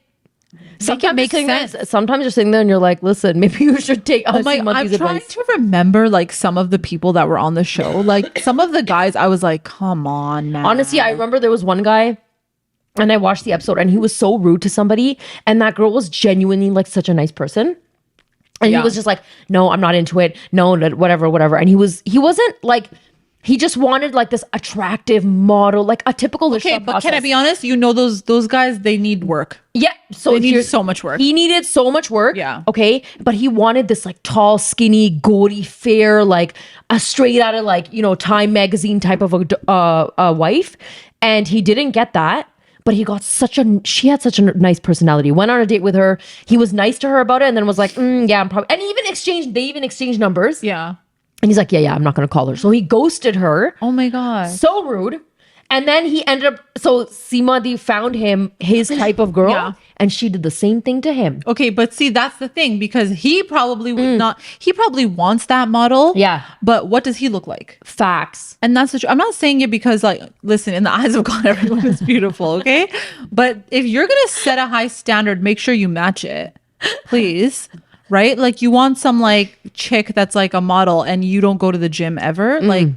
sometimes make you're sitting sense. there, sometimes you're sitting there and you're like, listen, maybe you should take I'm Simati's trying advice. to remember like some of the people that were on the show. Like some of the guys, I was like, come on, man. Honestly, I remember there was one guy, and I watched the episode, and he was so rude to somebody, and that girl was genuinely like such a nice person. And he was just like, no, I'm not into it. No, whatever. And he wasn't like, he just wanted like this attractive model, like a typical Okay, Rishta but process. can I be honest? You know those guys, they need work. Yeah. So They if need you're- so much work. He needed so much work. Yeah. Okay. But he wanted this like tall, skinny, gaudy, fair, like a straight out of like, Time magazine type of a wife. And he didn't get that. But she had such a nice personality. Went on a date with her. He was nice to her about it, and then was like, yeah, I'm probably, and they even exchanged numbers. Yeah. And he's like, yeah, I'm not going to call her. So he ghosted her. Oh my god. So rude. And then he ended up, so Simadi found him his type of girl, Yeah. and she did the same thing to him. Okay, but see, that's the thing, because he probably would not. He probably wants that model. Yeah. But what does he look like? Facts. And that's the truth. I'm not saying it because, like, listen, in the eyes of God, everyone is beautiful, okay? But if you're gonna set a high standard, make sure you match it, please. Right? Like, you want some like chick that's like a model, and you don't go to the gym ever. Like,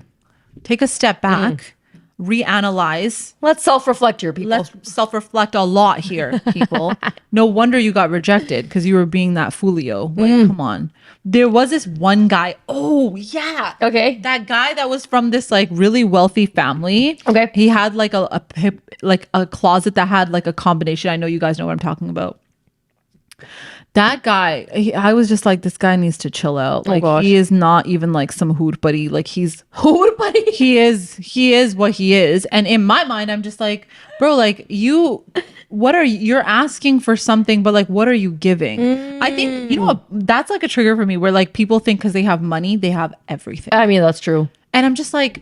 take a step back, reanalyze. Let's self-reflect here, people. Let's self-reflect a lot here, people. No wonder you got rejected, because you were being that foolio. Like, come on. There was this one guy. Oh yeah. Okay. That guy that was from this like really wealthy family. Okay. He had like a closet that had like a combination. I know you guys know what I'm talking about. That guy, I was just like, this guy needs to chill out. Like, gosh. he is not even like some hood buddy. Like, he's Hood buddy. he is what he is. And in my mind, I'm just like, bro, like, you're asking for something, but like, what are you giving? I think, that's like a trigger for me, where like people think because they have money, they have everything. I mean, that's true. And I'm just like,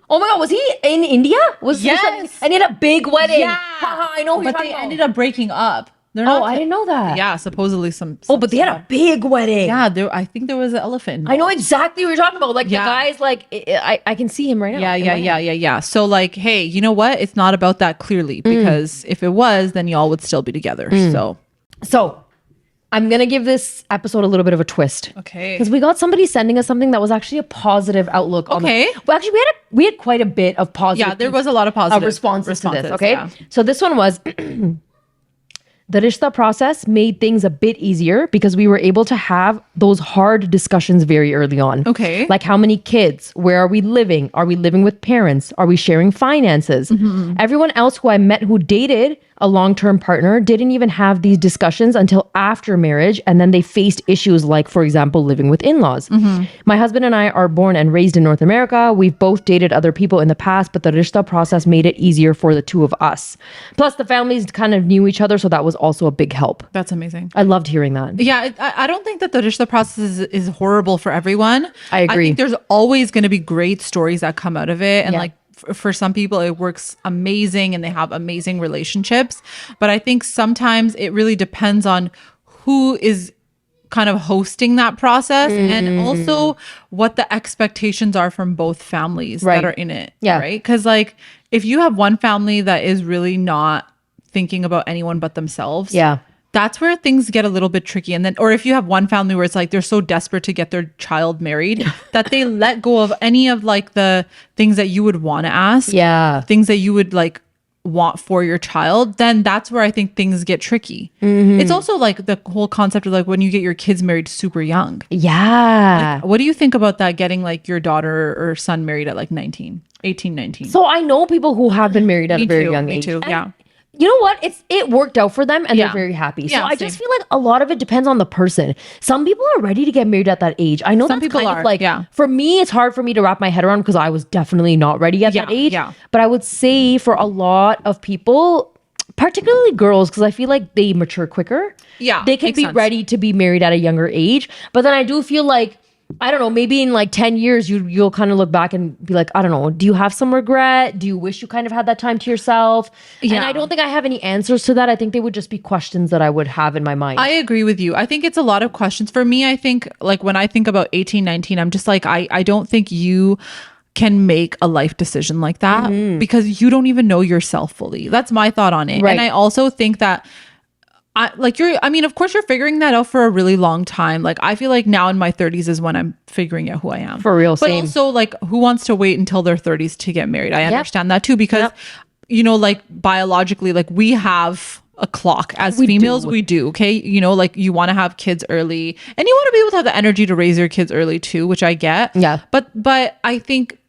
Oh my God, was he in India? Yes. And he had a big wedding. yeah, Haha, I know who you're but talking they about. ended up breaking up. They're Oh, not, I didn't know that. yeah, supposedly some Oh, but they had a big wedding. yeah, I think there was an elephant. I know exactly what you're talking about. Like Yeah. the guy's like, I can see him right now. Yeah. So like, hey, you know what? It's not about that clearly, because if it was, then y'all would still be together. So I'm going to give this episode a little bit of a twist. Okay. Because we got somebody sending us something that was actually a positive outlook. Okay. Well, actually, we had quite a bit of positive. Yeah, there was a lot of positive responses to this. Okay. yeah. So this one was the Rishta process made things a bit easier because we were able to have those hard discussions very early on. Okay. Like how many kids? Where are we living? Are we living with parents? Are we sharing finances? Everyone else who I met who dated a long-term partner didn't even have these discussions until after marriage, and then they faced issues like, for example, living with in-laws. My husband and I are born and raised in North America. We've both dated other people in the past, but the Rishta process made it easier for the two of us. Plus, the families kind of knew each other, so that was also a big help. That's amazing. I loved hearing that. Yeah, I don't think that the Rishta process is horrible for everyone. I agree. I think there's always going to be great stories that come out of it. And Yeah. like for some people, it works amazing and they have amazing relationships. But I think sometimes it really depends on who is kind of hosting that process and also what the expectations are from both families Right. that are in it. Yeah. Right. Because like if you have one family that is really not thinking about anyone but themselves. Yeah. That's where things get a little bit tricky. And then, or if you have one family where it's like they're so desperate to get their child married that they let go of any of like the things that you would want to ask. Yeah. Things that you would like want for your child, then that's where I think things get tricky. It's also like the whole concept of like when you get your kids married super young. Yeah. What do you think about that, getting like your daughter or son married at like 18, 19? So I know people who have been married at a very young age. Me too, And yeah. you know what? It worked out for them and Yeah. they're very happy. So Yeah, I just same. feel like a lot of it depends on the person. Some people are ready to get married at that age. I know Some that's people kind are, of like, yeah. for me, it's hard for me to wrap my head around because I was definitely not ready at that age. Yeah. But I would say for a lot of people, particularly girls, because I feel like they mature quicker. Yeah, They can makes be sense. ready to be married at a younger age. But then I do feel like, I don't know, maybe in like 10 years, you'll kind of look back and be like, I don't know, do you have some regret? Do you wish you kind of had that time to yourself? And Yeah. I don't think I have any answers to that. I think they would just be questions that I would have in my mind. I agree with you. I think it's a lot of questions. For me, I think like when I think about 18, 19, I'm just like, I don't think you can make a life decision like that because you don't even know yourself fully. That's my thought on it. Right. And I also think that of course you're figuring that out for a really long time. Like I feel like now in my 30s is when I'm figuring out who I am. For real, But same. also like who wants to wait until their 30s to get married? I understand that too because Yep. you know, like biologically, like we have a clock as We females, do. we do. Okay. You know, like you want to have kids early and you want to be able to have the energy to raise your kids early too, which I get. Yeah. But I think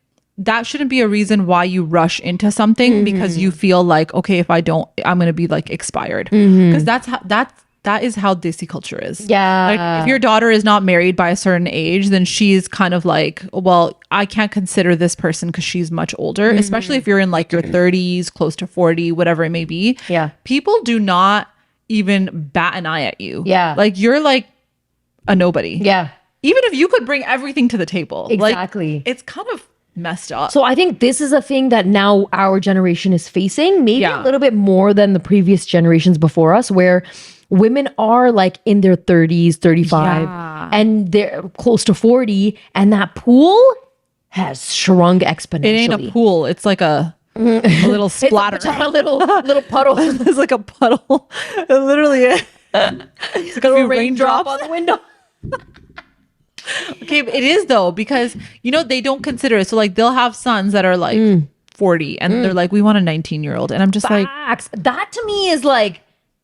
that shouldn't be a reason why you rush into something because you feel like, okay, if I don't, I'm going to be like expired. Because that is how desi culture is. Yeah. Like if your daughter is not married by a certain age, then she's kind of like, well, I can't consider this person because she's much older, especially if you're in like your 30s, close to 40, whatever it may be. Yeah. People do not even bat an eye at you. Yeah. Like you're like a nobody. Yeah. Even if you could bring everything to the table. Exactly. Like, it's kind of messed up. So I think this is a thing that now our generation is facing, maybe Yeah. a little bit more than the previous generations before us, where women are like in their 30s, 35, Yeah. and they're close to 40, and that pool has shrunk exponentially. It ain't a pool. It's like a little splatter. It's like a little puddle. It's like a puddle. It literally is. It's like a few Raindrop raindrops. on the window. Okay, but it is though, because you know they don't consider it. So like they'll have sons that are like 40 and they're like, we want a 19-year-old. And I'm just like, Facts. That to me is like,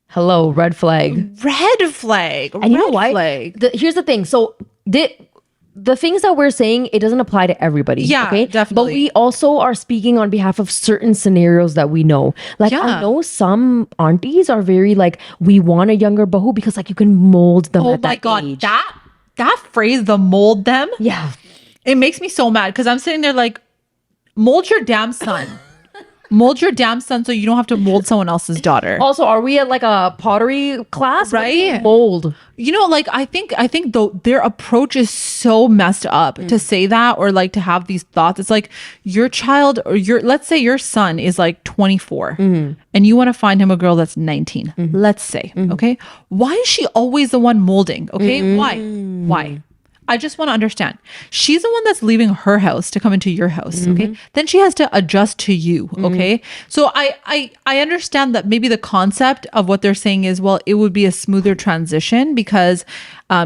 hello, red flag. red flag. And you know red what? Flag. Here's the thing. So the things that we're saying, it doesn't apply to everybody. Yeah, okay? definitely. But we also are speaking on behalf of certain scenarios that we know. Like I Yeah. know some aunties are very like, we want a younger bahu because like you can mold them Oh at my that God. age. That phrase, the mold them, Yeah. it makes me so mad because I'm sitting there like, mold your damn son. Mold your damn son so you don't have to mold someone else's daughter. Also, are we at like a pottery class? What do you Right? mold. You know, like I think though their approach is so messed up to say that or like to have these thoughts. It's like your child or let's say your son is like 24 and you want to find him a girl that's 19. Let's say, okay? Why is she always the one molding? Okay? Why? I just want to understand. She's the one that's leaving her house to come into your house, okay? Then she has to adjust to you, okay? So I understand that maybe the concept of what they're saying is, well, it would be a smoother transition because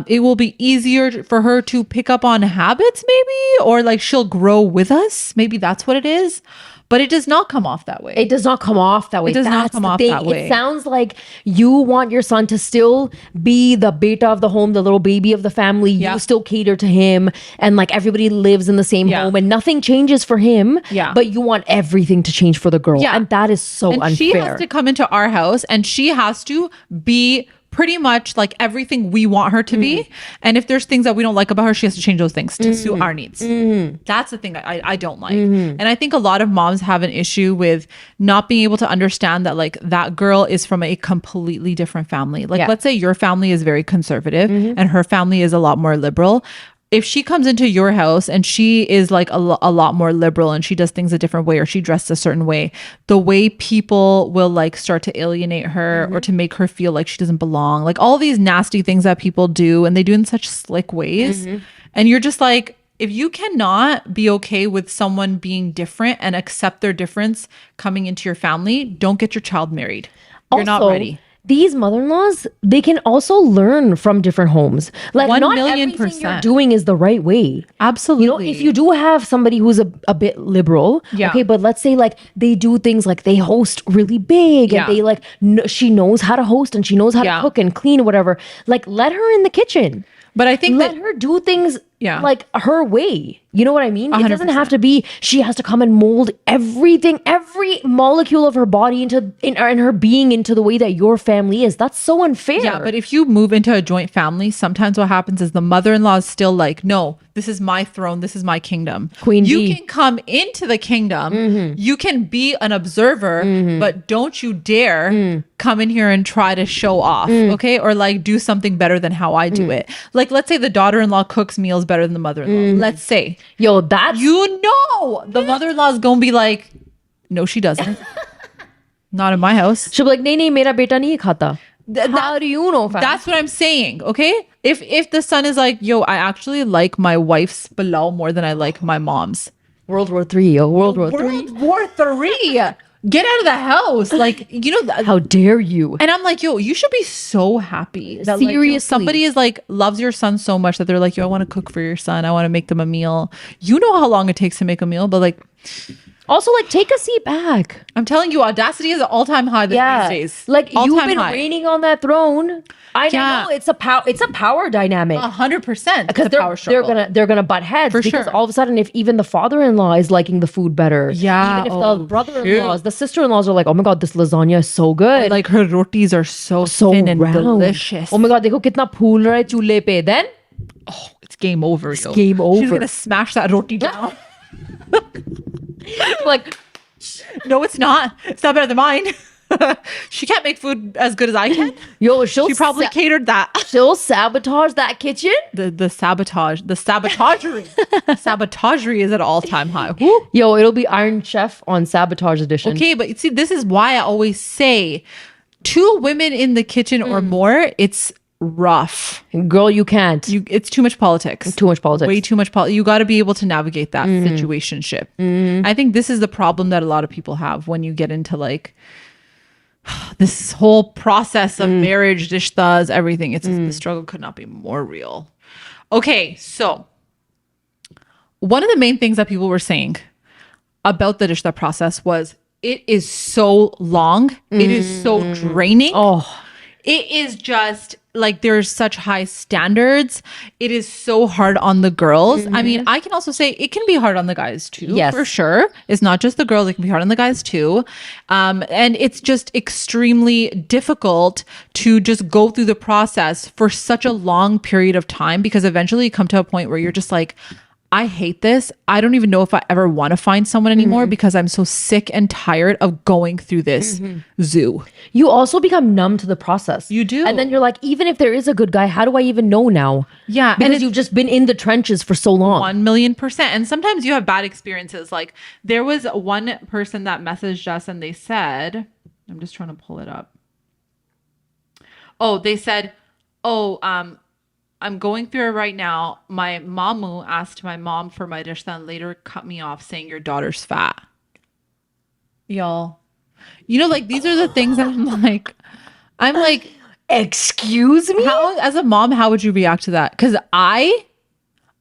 it will be easier for her to pick up on habits maybe, or like she'll grow with us. Maybe that's what it is. But it does not come off that way. It does not come off that way. It does not That's come the off thing. that way. It sounds like you want your son to still be the beta of the home, the little baby of the family. Yeah. You still cater to him, and like everybody lives in the same Yeah. home, and nothing changes for him. Yeah. But you want everything to change for the girl. Yeah. And that is so and unfair. she has to come into our house and she has to be pretty much like everything we want her to be. And if there's things that we don't like about her, she has to change those things to suit our needs. That's the thing I don't like. And I think a lot of moms have an issue with not being able to understand that like that girl is from a completely different family. Like Yeah. let's say your family is very conservative and her family is a lot more liberal. If she comes into your house and she is like a lot more liberal and she does things a different way or she dresses a certain way, the way people will like start to alienate her or to make her feel like she doesn't belong, like all these nasty things that people do and they do in such slick ways. And you're just like, if you cannot be okay with someone being different and accept their difference coming into your family, don't get your child married. You're not Also, ready. these mother-in-laws, they can also learn from different homes. Like, 1,000,000%. you're doing is the right way. Absolutely. You know, if you do have somebody who's a bit liberal, Yeah. okay, but let's say like they do things like they host really big Yeah. and they like she knows how to host and she knows how Yeah. to cook and clean, whatever. Like, let her in the kitchen. But I think Let that her do things Yeah. like her way. You know what I mean? It doesn't 100%. have to be she has to come and mold everything, every molecule of her body into in her being into the way that your family is. That's so unfair. Yeah, but if you move into a joint family, sometimes what happens is the mother-in-law is still like, no, this is my throne, this is my kingdom. Queen you bee. can come into the kingdom, you can be an observer, but don't you dare come in here and try to show off, okay? Or like do something better than how I do it. Like, let's say the daughter-in-law cooks meals better than the mother-in-law. Let's say. Yo, that's You know the mother-in-law is gonna be like, no, she doesn't. Not in my house. she'll be like, nahi, mera beta nahi khata. How do you know? Fam? That's what I'm saying. Okay. If the son is like, yo, I actually like my wife's pilau more than I like my mom's. World War III, yo. World War III. World War Three. Get out of the house. Like, you know, How dare you? and I'm like, yo, you should be so happy. That, like, Seriously. somebody is like, loves your son so much that they're like, yo, I want to cook for your son. I want to make them a meal. You know how long it takes to make a meal, but like, Also, like, take a seat back. I'm telling you, Audacity is an all-time high these days. Like, you've All-time been high. reigning on that throne. I Yeah. know it's a power dynamic. 100%. Because they're gonna butt heads For because sure. all of a sudden, if even the father-in-law is liking the food better, Yeah. even if Oh, the brother-in-laws, the sister-in-laws are like, oh my god, this lasagna is so good, like her rotis are so so thin and round. delicious. Oh my god, dekho kitna phool raha hai chulhe pe. Then It's game over. Yo. game She's over. gonna smash that roti down. like, No, it's not. It's not better than mine. She can't make food as good as I can. yo, She probably catered that. she'll sabotage that kitchen. The sabotagery is at all time high. Woo. Yo, it'll be Iron Chef on Sabotage Edition. Okay, but see, this is why I always say, 2 women in the kitchen or more, it's rough. Girl, you can't. It's too much politics. Too much politics. Way too much politics. You got to be able to navigate that situationship. I think this is the problem that a lot of people have when you get into like this whole process of marriage, rishtas, everything. It's the struggle could not be more real. Okay, so one of the main things that people were saying about the rishta process was it is so long. It is so draining. Oh, It is just like there's such high standards. It is so hard on the girls. I mean, I can also say it can be hard on the guys too, Yes. for sure. It's not just the girls, it can be hard on the guys too. And it's just extremely difficult to just go through the process for such a long period of time because eventually you come to a point where you're just like, I hate this. I don't even know if I ever want to find someone anymore because I'm so sick and tired of going through this zoo. you also become numb to the process. You do. And then you're like, even if there is a good guy, how do I even know now? Yeah, and Because it's you've just been in the trenches for so long. 1,000,000%. And sometimes you have bad experiences. Like there was one person that messaged us and they said, I'm just trying to pull it up. Oh, they said, I'm going through it right now. My mamu asked my mom for my rishta and later cut me off saying your daughter's fat. Y'all. You know, like these are the things that I'm like, Excuse me? how as a mom, how would you react to that? Because I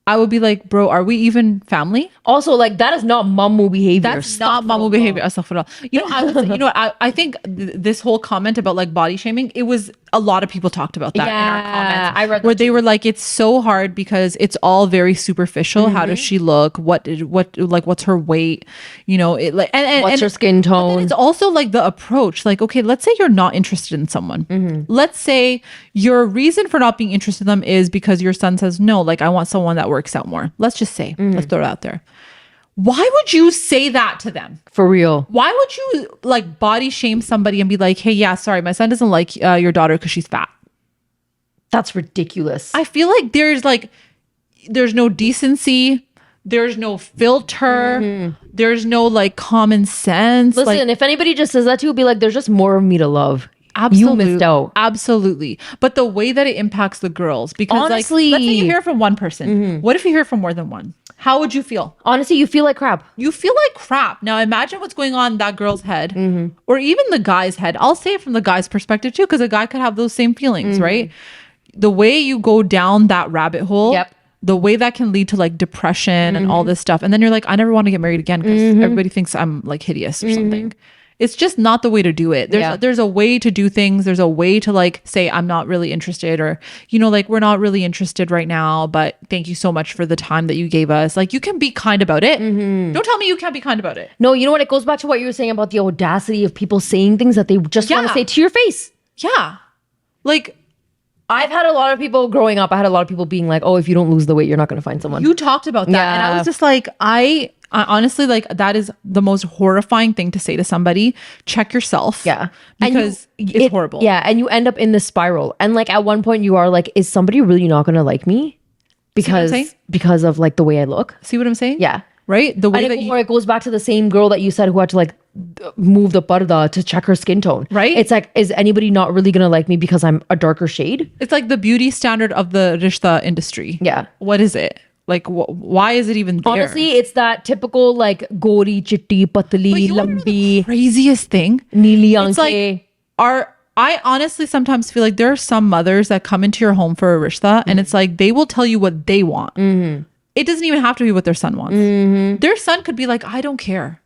would be like, bro, are we even family? Also, like, that is not mummu behavior. That's not mamu behavior. Astaghfirullah. You know, I think this whole comment about like body shaming, it was a lot of people talked about that in our comments. I read that where they were like, it's so hard because it's all very superficial. How does she look? What's her weight? You know, it like and What's her skin but then tone? it's also like the approach. Like, okay, let's say you're not interested in someone. Let's say your reason for not being interested in them is because your son says no. Like, I want someone that works out more. Let's just say, let's throw it out there. Why would you say that to them? For real. Why would you like body shame somebody and be like, hey, yeah, sorry, my son doesn't like your daughter because she's fat? That's ridiculous. I feel like there's no decency. There's no filter. There's no like common sense. Listen, Like, if anybody just says that to you, be like, there's just more of me to love. Absolutely. You missed out. Absolutely. But the way that it impacts the girls, because Honestly, like, let's say you hear from one person. What if you hear from more than one? How would you feel? Honestly, you feel like crap. You feel like crap. Now imagine what's going on in that girl's head or even the guy's head. I'll say it from the guy's perspective too, because a guy could have those same feelings, right? The way you go down that rabbit hole, the way that can lead to like depression and all this stuff. And then you're like, I never want to get married again because everybody thinks I'm like hideous or something. It's just not the way to do it. There's a way to do things. There's a way to like say, I'm not really interested, or, you know, like, we're not really interested right now, but thank you so much for the time that you gave us. Like, you can be kind about it. Don't tell me you can't be kind about it. No, you know what? It goes back to what you were saying about the audacity of people saying things that they just want to say to your face. Yeah. Like, I've had a lot of people growing up. I had a lot of people being like, oh, if you don't lose the weight, you're not going to find someone. You talked about that. And I was just like, I honestly, like, that is the most horrifying thing to say to somebody. Check yourself. Yeah. Because it's horrible. Yeah. And you end up in this spiral. And like at one point you are like, is somebody really not going to like me? Because of like the way I look. See what I'm saying? Yeah. Right? The way or it goes back to the same girl that you said who had to like move the parda to check her skin tone. Right? It's like, is anybody not really going to like me because I'm a darker shade? It's like the beauty standard of the Rishta industry. Yeah. What is it? Like, why is it even there? Honestly, it's that typical like gori, chitti, patli, lambi, craziest thing. neeli It's aankhein. like, I honestly sometimes feel like there are some mothers that come into your home for a Rishta and it's like, they will tell you what they want. It doesn't even have to be what their son wants. Their son could be like, I don't care.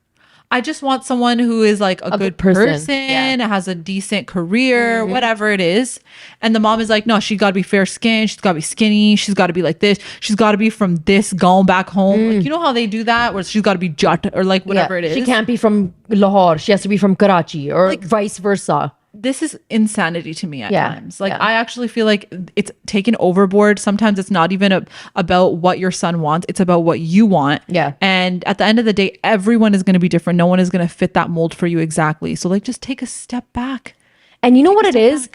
I just want someone who is like a good person, has a decent career, whatever it is. And the mom is like, no, she's got to be fair skinned. She's got to be skinny. She's got to be like this. She's got to be from this going back home. Like, you know how they do that? Where she's got to be Jat or like whatever it is. She can't be from Lahore. She has to be from Karachi or like, vice versa. This is insanity to me at times. Like, I actually feel like it's taken overboard. Sometimes it's not even about what your son wants. It's about what you want. Yeah. And at the end of the day, everyone is going to be different. No one is going to fit that mold for you exactly. So like, just take a step back. And you know what it is?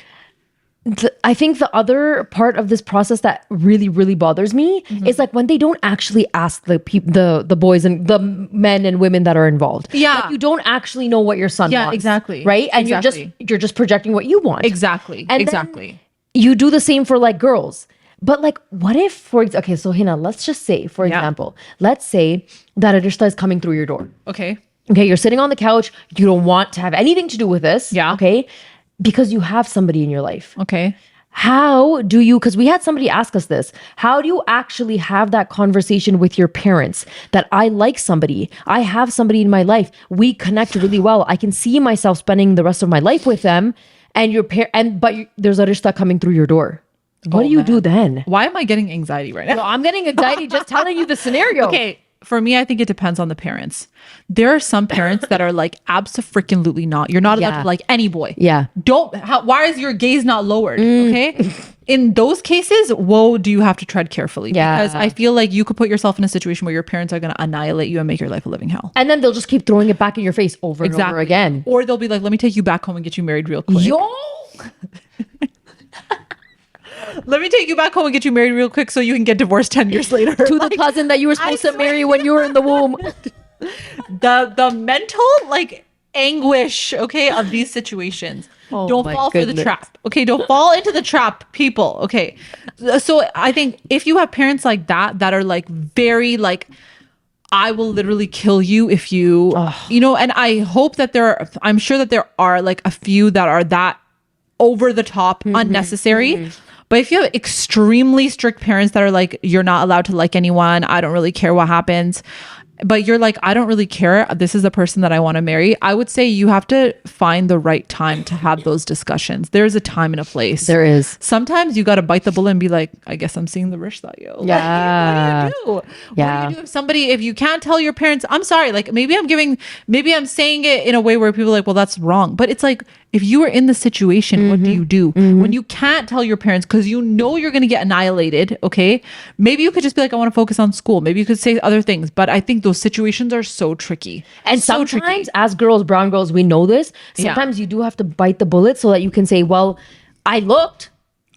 I think the other part of this process that really, really bothers me is like when they don't actually ask the boys and the men and women that are involved. Yeah. Like you don't actually know what your son wants. Yeah, exactly. Right? And you're just projecting what you want. Exactly. And exactly. You do the same for like girls. But like, what if, okay, so Hina, let's just say, for example, let's say that a rishta is coming through your door. Okay, you're sitting on the couch. You don't want to have anything to do with this. Yeah. Okay. Because you have somebody in your life. Okay. How do you, because we had somebody ask us this, how do you actually have that conversation with your parents that I like somebody, I have somebody in my life, we connect really well, I can see myself spending the rest of my life with them, and there's a rishta coming through your door. What do you do then? Why am I getting anxiety right now? No, I'm getting anxiety just telling you the scenario. Okay. For me, I think it depends on the parents. There are some parents that are like, abso-freaking-lutely not. You're not allowed to like any boy. Yeah. Why is your gaze not lowered? Okay. In those cases, do you have to tread carefully? Yeah. Because I feel like you could put yourself in a situation where your parents are going to annihilate you and make your life a living hell. And then they'll just keep throwing it back in your face over and over again. Or they'll be like, let me take you back home and get you married real quick. Yo! Let me take you back home and get you married real quick so you can get divorced 10 years later. To the cousin that you were supposed to marry when you were in the womb. The mental like anguish, okay, of these situations. Don't fall for the trap. Okay, don't fall into the trap, people. Okay. So I think if you have parents like that are like very like, I will literally kill you if you, you know, and I hope that I'm sure that there are like a few that are that over the top, unnecessary. But if you have extremely strict parents that are like, you're not allowed to like anyone, I don't really care what happens, but you're like, I don't really care, this is the person that I want to marry, I would say you have to find the right time to have those discussions. There's a time and a place. There is. Sometimes you got to bite the bullet and be like, I guess I'm seeing the rishta, yo. Yeah. Like, what do you do? Yeah. What do you do if you can't tell your parents, I'm sorry, like maybe I'm saying it in a way where people are like, well, that's wrong. But it's like, if you are in the situation, what do you do? When you can't tell your parents because you know you're going to get annihilated, okay? Maybe you could just be like, I want to focus on school. Maybe you could say other things. But I think those situations are so tricky. And so sometimes as girls, brown girls, we know this. Sometimes you do have to bite the bullet so that you can say, well, I looked.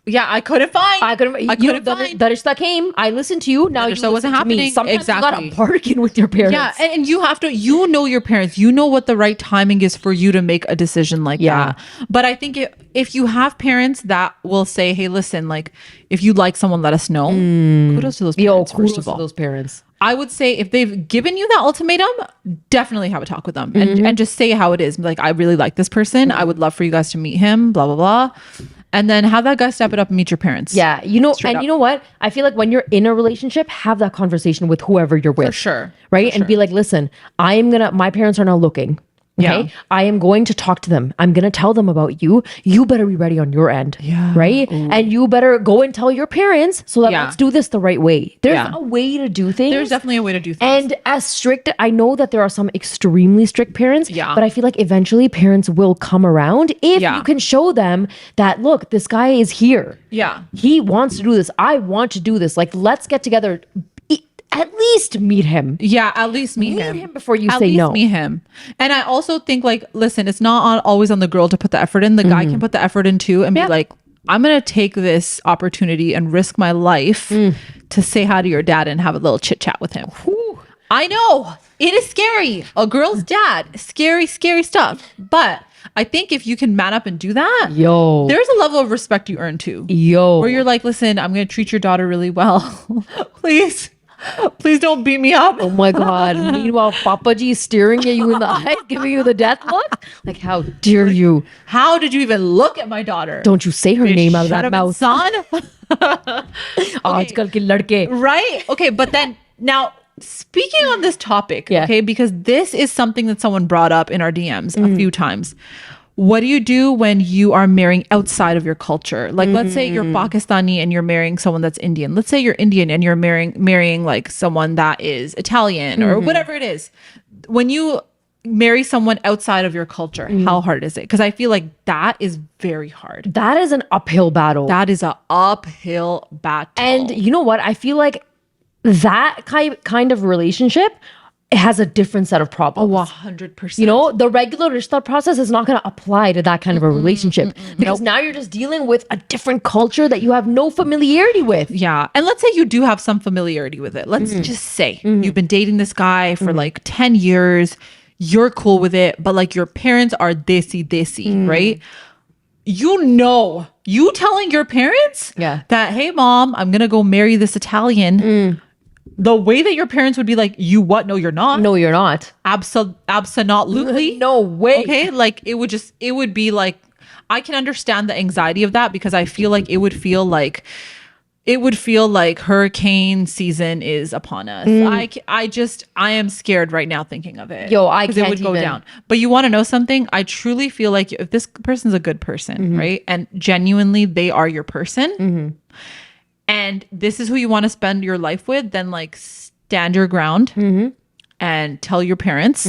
Yeah, I couldn't find. I couldn't find. The Rishta came. I listened to you. Now you Rishta wasn't listen to me. happening. Sometimes Exactly. you gotta bargain with your parents. Yeah, and you have to, you know your parents. You know what the right timing is for you to make a decision like that. But I think if you have parents that will say, hey, listen, like, if you like someone, let us know. Kudos to those parents, Kudos first of all. to those parents. I would say if they've given you that ultimatum, definitely have a talk with them and just say how it is. Like, I really like this person. I would love for you guys to meet him, blah, blah, blah. And then have that guy step it up and meet your parents. Yeah. You know, and you know what? I feel like when you're in a relationship, have that conversation with whoever you're with. For sure. Right? And be like, listen, my parents are now looking. Okay. Yeah. I am going to talk to them. I'm going to tell them about you. You better be ready on your end. Yeah. Right. Ooh. And you better go and tell your parents so that let's do this the right way. There's a way to do things. There's definitely a way to do things. And as strict, I know that there are some extremely strict parents, but I feel like eventually parents will come around if you can show them that, look, this guy is here. Yeah. He wants to do this. I want to do this. Like, let's get together. At least meet him. Yeah, at least meet him. Meet him before you at say least no. Meet him. And I also think, like, listen, it's not always on the girl to put the effort in. The guy can put the effort in too and be like, I'm going to take this opportunity and risk my life to say hi to your dad and have a little chit chat with him. Whew. I know it is scary. A girl's dad, scary, scary stuff. But I think if you can man up and do that, there's a level of respect you earn too. Where you're like, listen, I'm going to treat your daughter really well. Please don't beat me up. Oh my God. Meanwhile, Papa G is staring at you in the eyes, giving you the death look. Like, how dare you? How did you even look at my daughter? Don't you say her name out of that mouth. Son. Aajkal ke ladke. Right? Okay, but then now speaking on this topic, okay, because this is something that someone brought up in our DMs a few times. What do you do when you are marrying outside of your culture? Like, let's say you're Pakistani and you're marrying someone that's Indian. Let's say you're Indian and you're marrying like someone that is Italian or whatever it is. When you marry someone outside of your culture, how hard is it? Because I feel like that is very hard. That is an uphill battle. That is an uphill battle. And you know what? I feel like that kind of relationship, it has a different set of problems. Oh, 100%. You know, the regular Rishta process is not going to apply to that kind of a relationship because now you're just dealing with a different culture that you have no familiarity with. Yeah. And let's say you do have some familiarity with it. Let's just say you've been dating this guy for like 10 years. You're cool with it, but like your parents are desi, right? You telling your parents that, hey, mom, I'm going to go marry this Italian. The way that your parents would be like, you what? No, you're not. No, you're not. Absolutely. No way. Okay. Like it would be like, I can understand the anxiety of that because I feel like it would feel like hurricane season is upon us. I am scared right now thinking of it. I can't it would go down. But you want to know something? I truly feel like if this person's a good person, right? And genuinely they are your person. And this is who you want to spend your life with, then like stand your ground and tell your parents.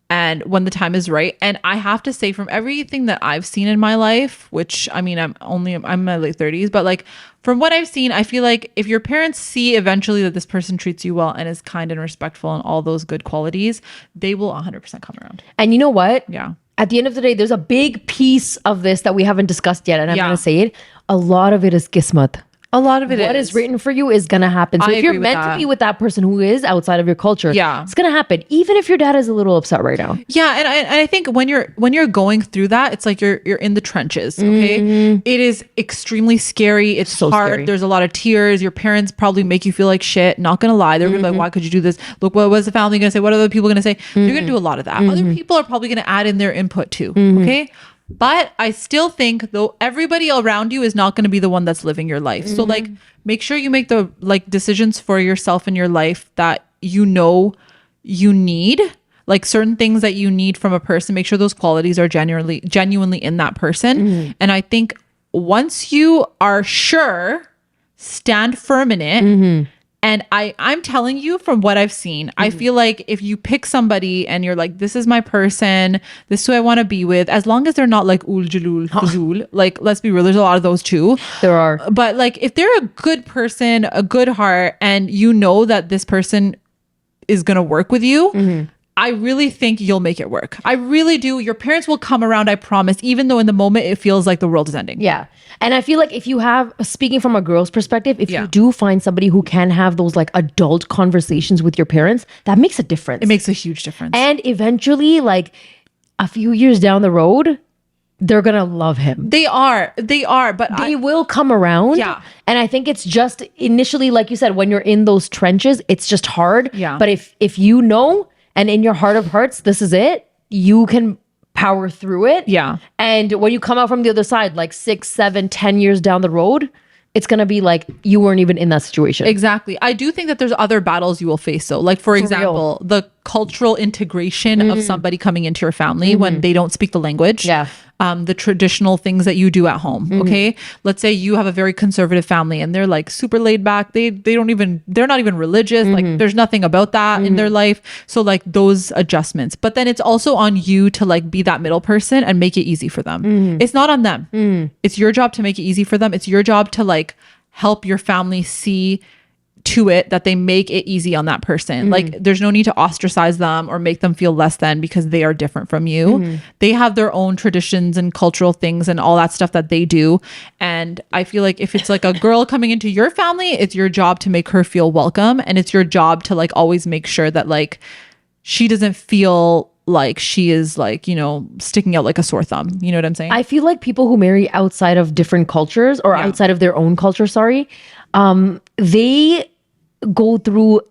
And when the time is right. And I have to say, from everything that I've seen in my life, which I mean, I'm in my late 30s, but like from what I've seen, I feel like if your parents see eventually that this person treats you well and is kind and respectful and all those good qualities, they will 100% come around. And you know what? Yeah. At the end of the day, there's a big piece of this that we haven't discussed yet. And I'm going to say it. A lot of it is kismat. A lot of it what is written for you is going to happen. So if you're meant to be with that person who is outside of your culture, it's going to happen. Even if your dad is a little upset right now. Yeah. And I think when you're going through that, it's like you're in the trenches. Okay. It is extremely scary. It's so hard. Scary. There's a lot of tears. Your parents probably make you feel like shit. Not going to lie. They're going to be like, why could you do this? Look, what was the family going to say? What are other people going to say? You're going to do a lot of that. Other people are probably going to add in their input too. Okay. But I still think though everybody around you is not going to be the one that's living your life. So like make sure you make the like decisions for yourself in your life that you know you need, like certain things that you need from a person. Make sure those qualities are genuinely in that person. And I think once you are sure, stand firm in it. And I'm telling you from what I've seen, I feel like if you pick somebody and you're like, this is my person, this is who I want to be with, as long as they're not like ul jalul fuzul, like let's be real, there's a lot of those too. There are. But like if they're a good person, a good heart, and you know that this person is going to work with you, I really think you'll make it work. I really do. Your parents will come around, I promise, even though in the moment it feels like the world is ending. Yeah. And I feel like if you have, speaking from a girl's perspective, if Yeah. you do find somebody who can have those like adult conversations with your parents, that makes a difference. It makes a huge difference. And eventually, like a few years down the road, they're going to love him. They are, but They will come around. Yeah. And I think it's just initially, like you said, when you're in those trenches, it's just hard. Yeah. But if you know, and in your heart of hearts, this is it, you can power through it. Yeah. And when you come out from the other side, like 6, 7, 10 years down the road, it's going to be like you weren't even in that situation. Exactly. I do think that there's other battles you will face though. Like for example, the cultural integration of somebody coming into your family when they don't speak the language. Yeah. The traditional things that you do at home. Okay. Let's say you have a very conservative family and they're like super laid back. They're not even religious. Like there's nothing about that in their life. So like those adjustments. But then it's also on you to like be that middle person and make it easy for them. It's not on them. It's your job to make it easy for them. It's your job to like help your family see to it that they make it easy on that person. Like there's no need to ostracize them or make them feel less than because they are different from you. They have their own traditions and cultural things and all that stuff that they do. And I feel like if it's like a girl coming into your family, it's your job to make her feel welcome. And it's your job to like always make sure that like she doesn't feel like she is like, you know, sticking out like a sore thumb. You know what I'm saying? I feel like people who marry outside of different cultures or outside of their own culture, they go through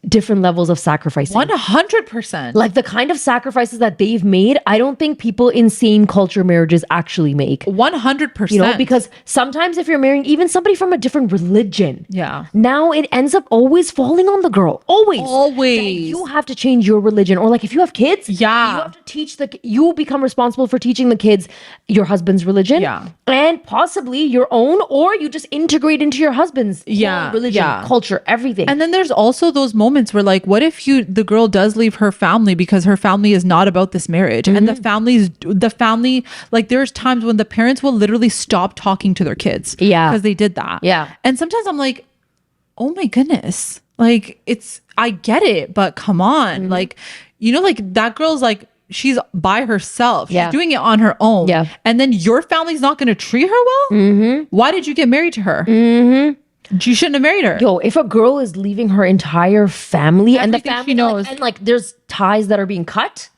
different levels of sacrificing. 100%. Like the kind of sacrifices that they've made, I don't think people in same culture marriages actually make. 100%. You know, because sometimes if you're marrying even somebody from a different religion, Yeah. now it ends up always falling on the girl. Always. Always. That you have to change your religion. Or like if you have kids, Yeah. you have to teach you become responsible for teaching the kids your husband's religion. Yeah. And possibly your own, or you just integrate into your husband's Yeah. whole religion, Yeah. culture, everything. And then there's also those moments where like, what if the girl does leave her family because her family is not about this marriage and the family, like there's times when the parents will literally stop talking to their kids. Yeah. Because they did that. Yeah. And sometimes I'm like, oh my goodness, like I get it, but come on. Like, you know, like that girl's like, she's by herself. She's Yeah. doing it on her own. Yeah. And then your family's not going to treat her well. Why did you get married to her? You shouldn't have married her. Yo, if a girl is leaving her entire family and the Everything she family knows. and like there's ties that are being cut,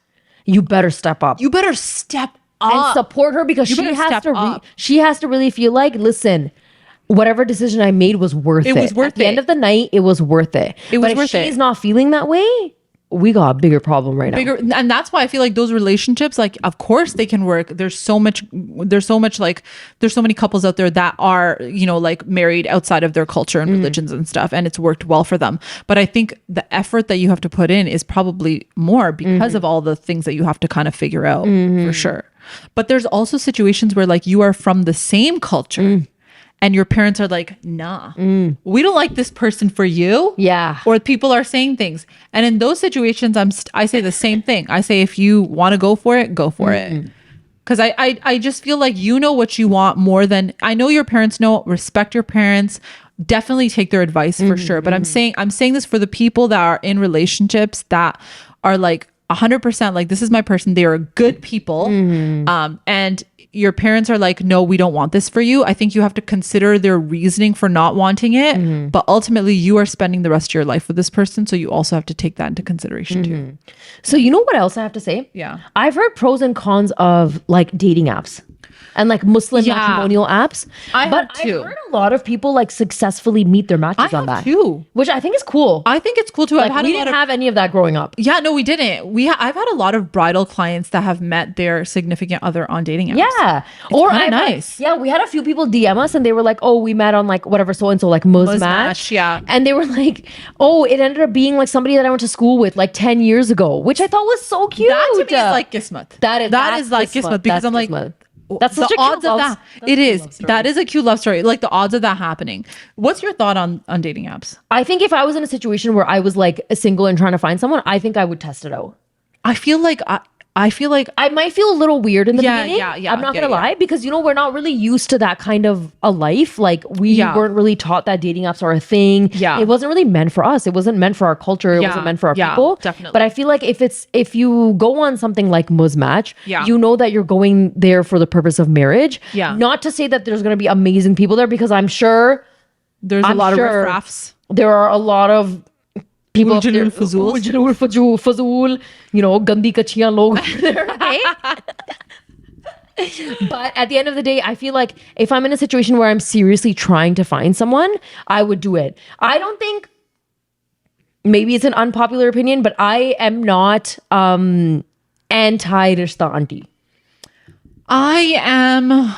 you better step up. You better step and up. support her because You she better has step to up. she has to really feel like, listen, whatever decision I made was worth it. It was worth At the it. end of the night, it was worth it. It was but worth if it. she's not feeling that way, we got a bigger problem right now. And that's why I feel like those relationships, like of course they can work. There's so many couples out there that are, you know, like married outside of their culture and religions and stuff, and it's worked well for them. But I think the effort that you have to put in is probably more because of all the things that you have to kind of figure out for sure. But there's also situations where like you are from the same culture and your parents are like, nah, we don't like this person for you. Yeah. Or people are saying things. And in those situations, I say the same thing. I say, if you want to go for it, go for it. Because I just feel like you know what you want more than I know your parents know. Respect your parents. Definitely take their advice for sure. But I'm saying this for the people that are in relationships that are like 100% like, this is my person. They are good people. And your parents are like, no, we don't want this for you. I think you have to consider their reasoning for not wanting it. But ultimately, you are spending the rest of your life with this person. So you also have to take that into consideration too. So you know what else I have to say? Yeah. I've heard pros and cons of like dating apps and like Muslim matrimonial apps. I have too. I've heard a lot of people like successfully meet their matches on that. Too. Which I think is cool. I think it's cool too. Like, I've had we a lot didn't of have any of that growing up. Yeah, no, we didn't. I've had a lot of bridal clients that have met their significant other on dating apps. Yeah. Or nice. Yeah, we had a few people DM us and they were like, oh, we met on like whatever so-and-so, like Muzmatch. Muzmatch, yeah. And they were like, oh, it ended up being like somebody that I went to school with like 10 years ago, which I thought was so cute. That to me is like Kismet. That is like Kismet because I'm like, that's such the a cute odds of love- that. It is. That is a cute love story. Like the odds of that happening. What's your thought on dating apps? I think if I was in a situation where I was like single and trying to find someone, I think I would test it out. I feel like I feel like I might feel a little weird in the beginning. yeah. I'm not gonna lie, because we're not really used to that kind of a life. Like we weren't really taught that dating apps are a thing. Yeah. It wasn't really meant for us. It wasn't meant for our culture. It wasn't meant for our people. Definitely. But I feel like if you go on something like Muzmatch, you know that you're going there for the purpose of marriage. Yeah. Not to say that there's gonna be amazing people there, because I'm sure there's a lot of riffraffs. There are a lot of people up there, fazul, gandi kachiyan log there, okay? But at the end of the day, I feel like if I'm in a situation where I'm seriously trying to find someone, I would do it. I don't think, maybe it's an unpopular opinion, but I am not anti-rishta auntie. I am.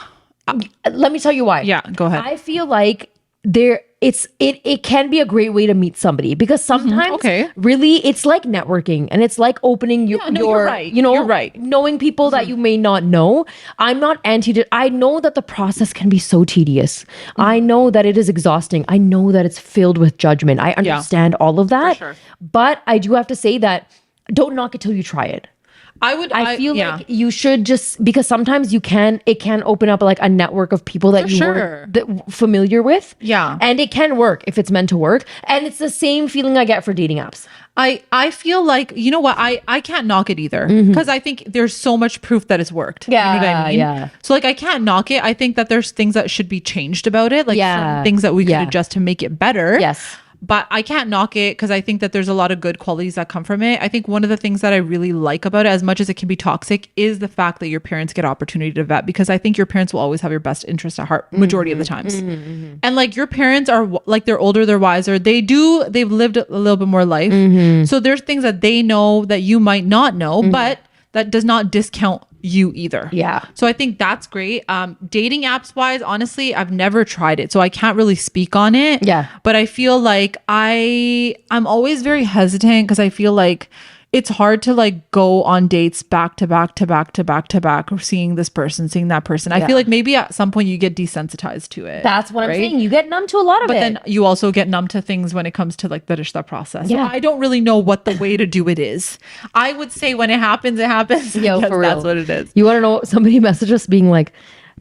Let me tell you why. Yeah, go ahead. I feel like it can be a great way to meet somebody, because sometimes really it's like networking, and it's like opening your you're right. knowing people that you may not know. I'm not I know that the process can be so tedious. I know that it is exhausting. I know that it's filled with judgment. I understand all of that. For sure. But I do have to say that don't knock it till you try it. I feel like you should just, because sometimes it can open up like a network of people that you weren't familiar with. Yeah. And it can work if it's meant to work. And it's the same feeling I get for dating apps. I feel like, you know what, I can't knock it either, because I think there's so much proof that it's worked. Yeah. You know what I mean? Yeah. So like I can't knock it. I think that there's things that should be changed about it. Like certain things that we could adjust to make it better. Yes. But I can't knock it, because I think that there's a lot of good qualities that come from it. I think one of the things that I really like about it, as much as it can be toxic, is the fact that your parents get opportunity to vet, because I think your parents will always have your best interest at heart majority of the times. And like your parents are like, they're older, they're wiser. They've lived a little bit more life. So there's things that they know that you might not know, but that does not discount you either. Yeah. So I think that's great. Dating apps wise, honestly, I've never tried it, so I can't really speak on it. Yeah. But I feel like I'm always very hesitant, because I feel like it's hard to like go on dates back to back to back to back to back, or seeing this person, seeing that person. I feel like maybe at some point you get desensitized to it. That's what I'm saying. You get numb to a lot of it. But then you also get numb to things when it comes to like the Rishta process. Yeah. So I don't really know what the way to do it is. I would say when it happens, it happens. Yo, for real. That's what it is. You want to know? Somebody messaged us being like,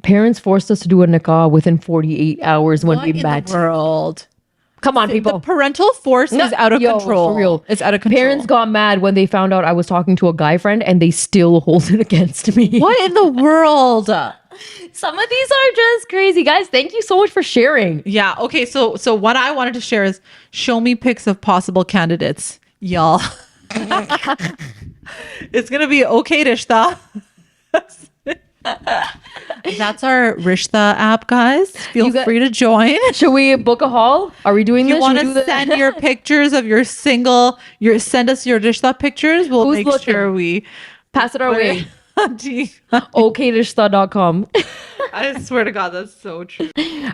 parents forced us to do a nikah within 48 hours when we met. The world. Come on, people. The parental force is out of control. For real. It's out of control. Parents got mad when they found out I was talking to a guy friend, and they still hold it against me. What in the world? Some of these are just crazy. Guys, thank you so much for sharing. Yeah. Okay. So what I wanted to share is, show me pics of possible candidates, y'all. It's gonna be okay, Rishta. That's our Rishta app, guys. Feel free to join. Should we book a haul? Are we doing this? You want to send your pictures of your send us your Rishta pictures. We'll make sure we pass it our way. Okay, OkRishta.com. I swear to God, that's so true.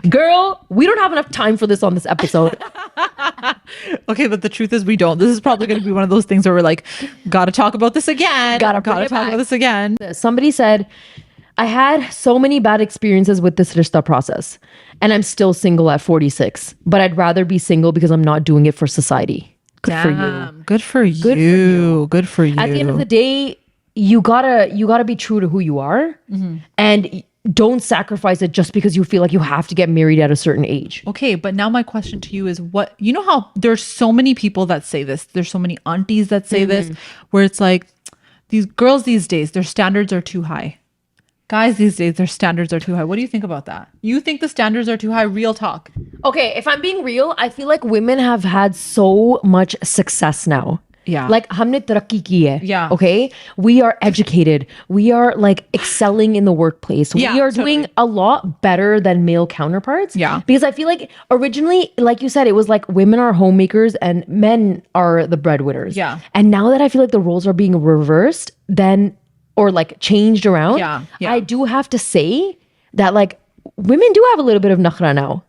Girl, we don't have enough time for this on this episode. Okay, but the truth is we don't. This is probably going to be one of those things where we're like, gotta talk about this again. Gotta talk about this again. Somebody said, I had so many bad experiences with this Rishta process, and I'm still single at 46, but I'd rather be single because I'm not doing it for society. Good for you. Good for you. Good for you. At the end of the day, you gotta be true to who you are, and don't sacrifice it just because you feel like you have to get married at a certain age. Okay, but now my question to you is, what, you know how there's so many people that say this, there's so many aunties that say this, where it's like, these girls these days, their standards are too high. Guys these days, their standards are too high. What do you think about that? You think the standards are too high? Real talk. Okay, if I'm being real, I feel like women have had so much success now. Yeah. Like, humne tarakki ki hai. Yeah. Okay. We are educated. We are like excelling in the workplace. We are doing a lot better than male counterparts. Yeah. Because I feel like originally, like you said, it was like women are homemakers and men are the breadwinners. Yeah. And now that I feel like the roles are being reversed, or like changed around, I do have to say that like women do have a little bit of nakhra now.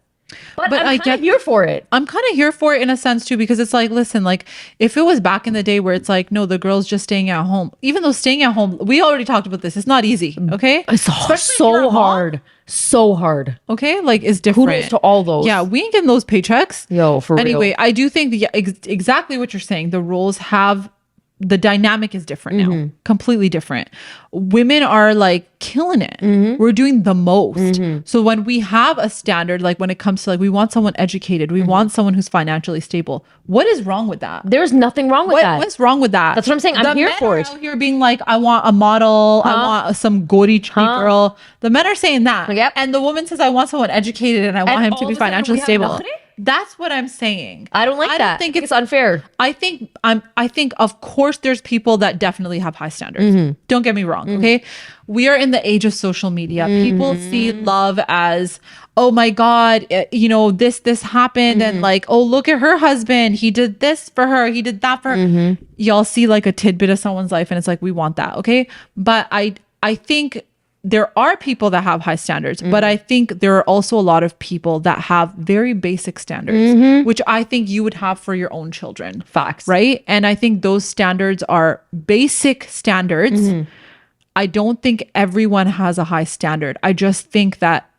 But I'm kind of here for it. I'm kind of here for it in a sense too, because it's like, listen, like if it was back in the day where it's like, no, the girl's just staying at home, even though staying at home, we already talked about this. It's not easy. Okay. It's so hard. So hard. Okay. Like it's different. Kudos to all those. Yeah. We ain't getting those paychecks. Yo, for real. Anyway, I do think exactly what you're saying. The roles have the dynamic is different now, completely different. Women are like killing it. We're doing the most. So when we have a standard, like when it comes to like, we want someone educated, we want someone who's financially stable. What is wrong with that? There's nothing wrong with that. What's wrong with that? That's what I'm saying. I'm here for it. Out here being like, I want a model, I want some gori girl. The men are saying that. Yep. And the woman says, I want someone educated and I want him to be financially stable. Nothing? That's what I'm saying. I don't like that. I don't think it's unfair. I think of course there's people that definitely have high standards. Don't get me wrong. Okay. We are in the age of social media. People see love as, oh my God, this happened. And like, oh, look at her husband. He did this for her. He did that for her. Y'all see like a tidbit of someone's life and it's like, we want that. Okay. But I think there are people that have high standards, but I think there are also a lot of people that have very basic standards, which I think you would have for your own children. Facts. Right? And I think those standards are basic standards. I don't think everyone has a high standard. I just think that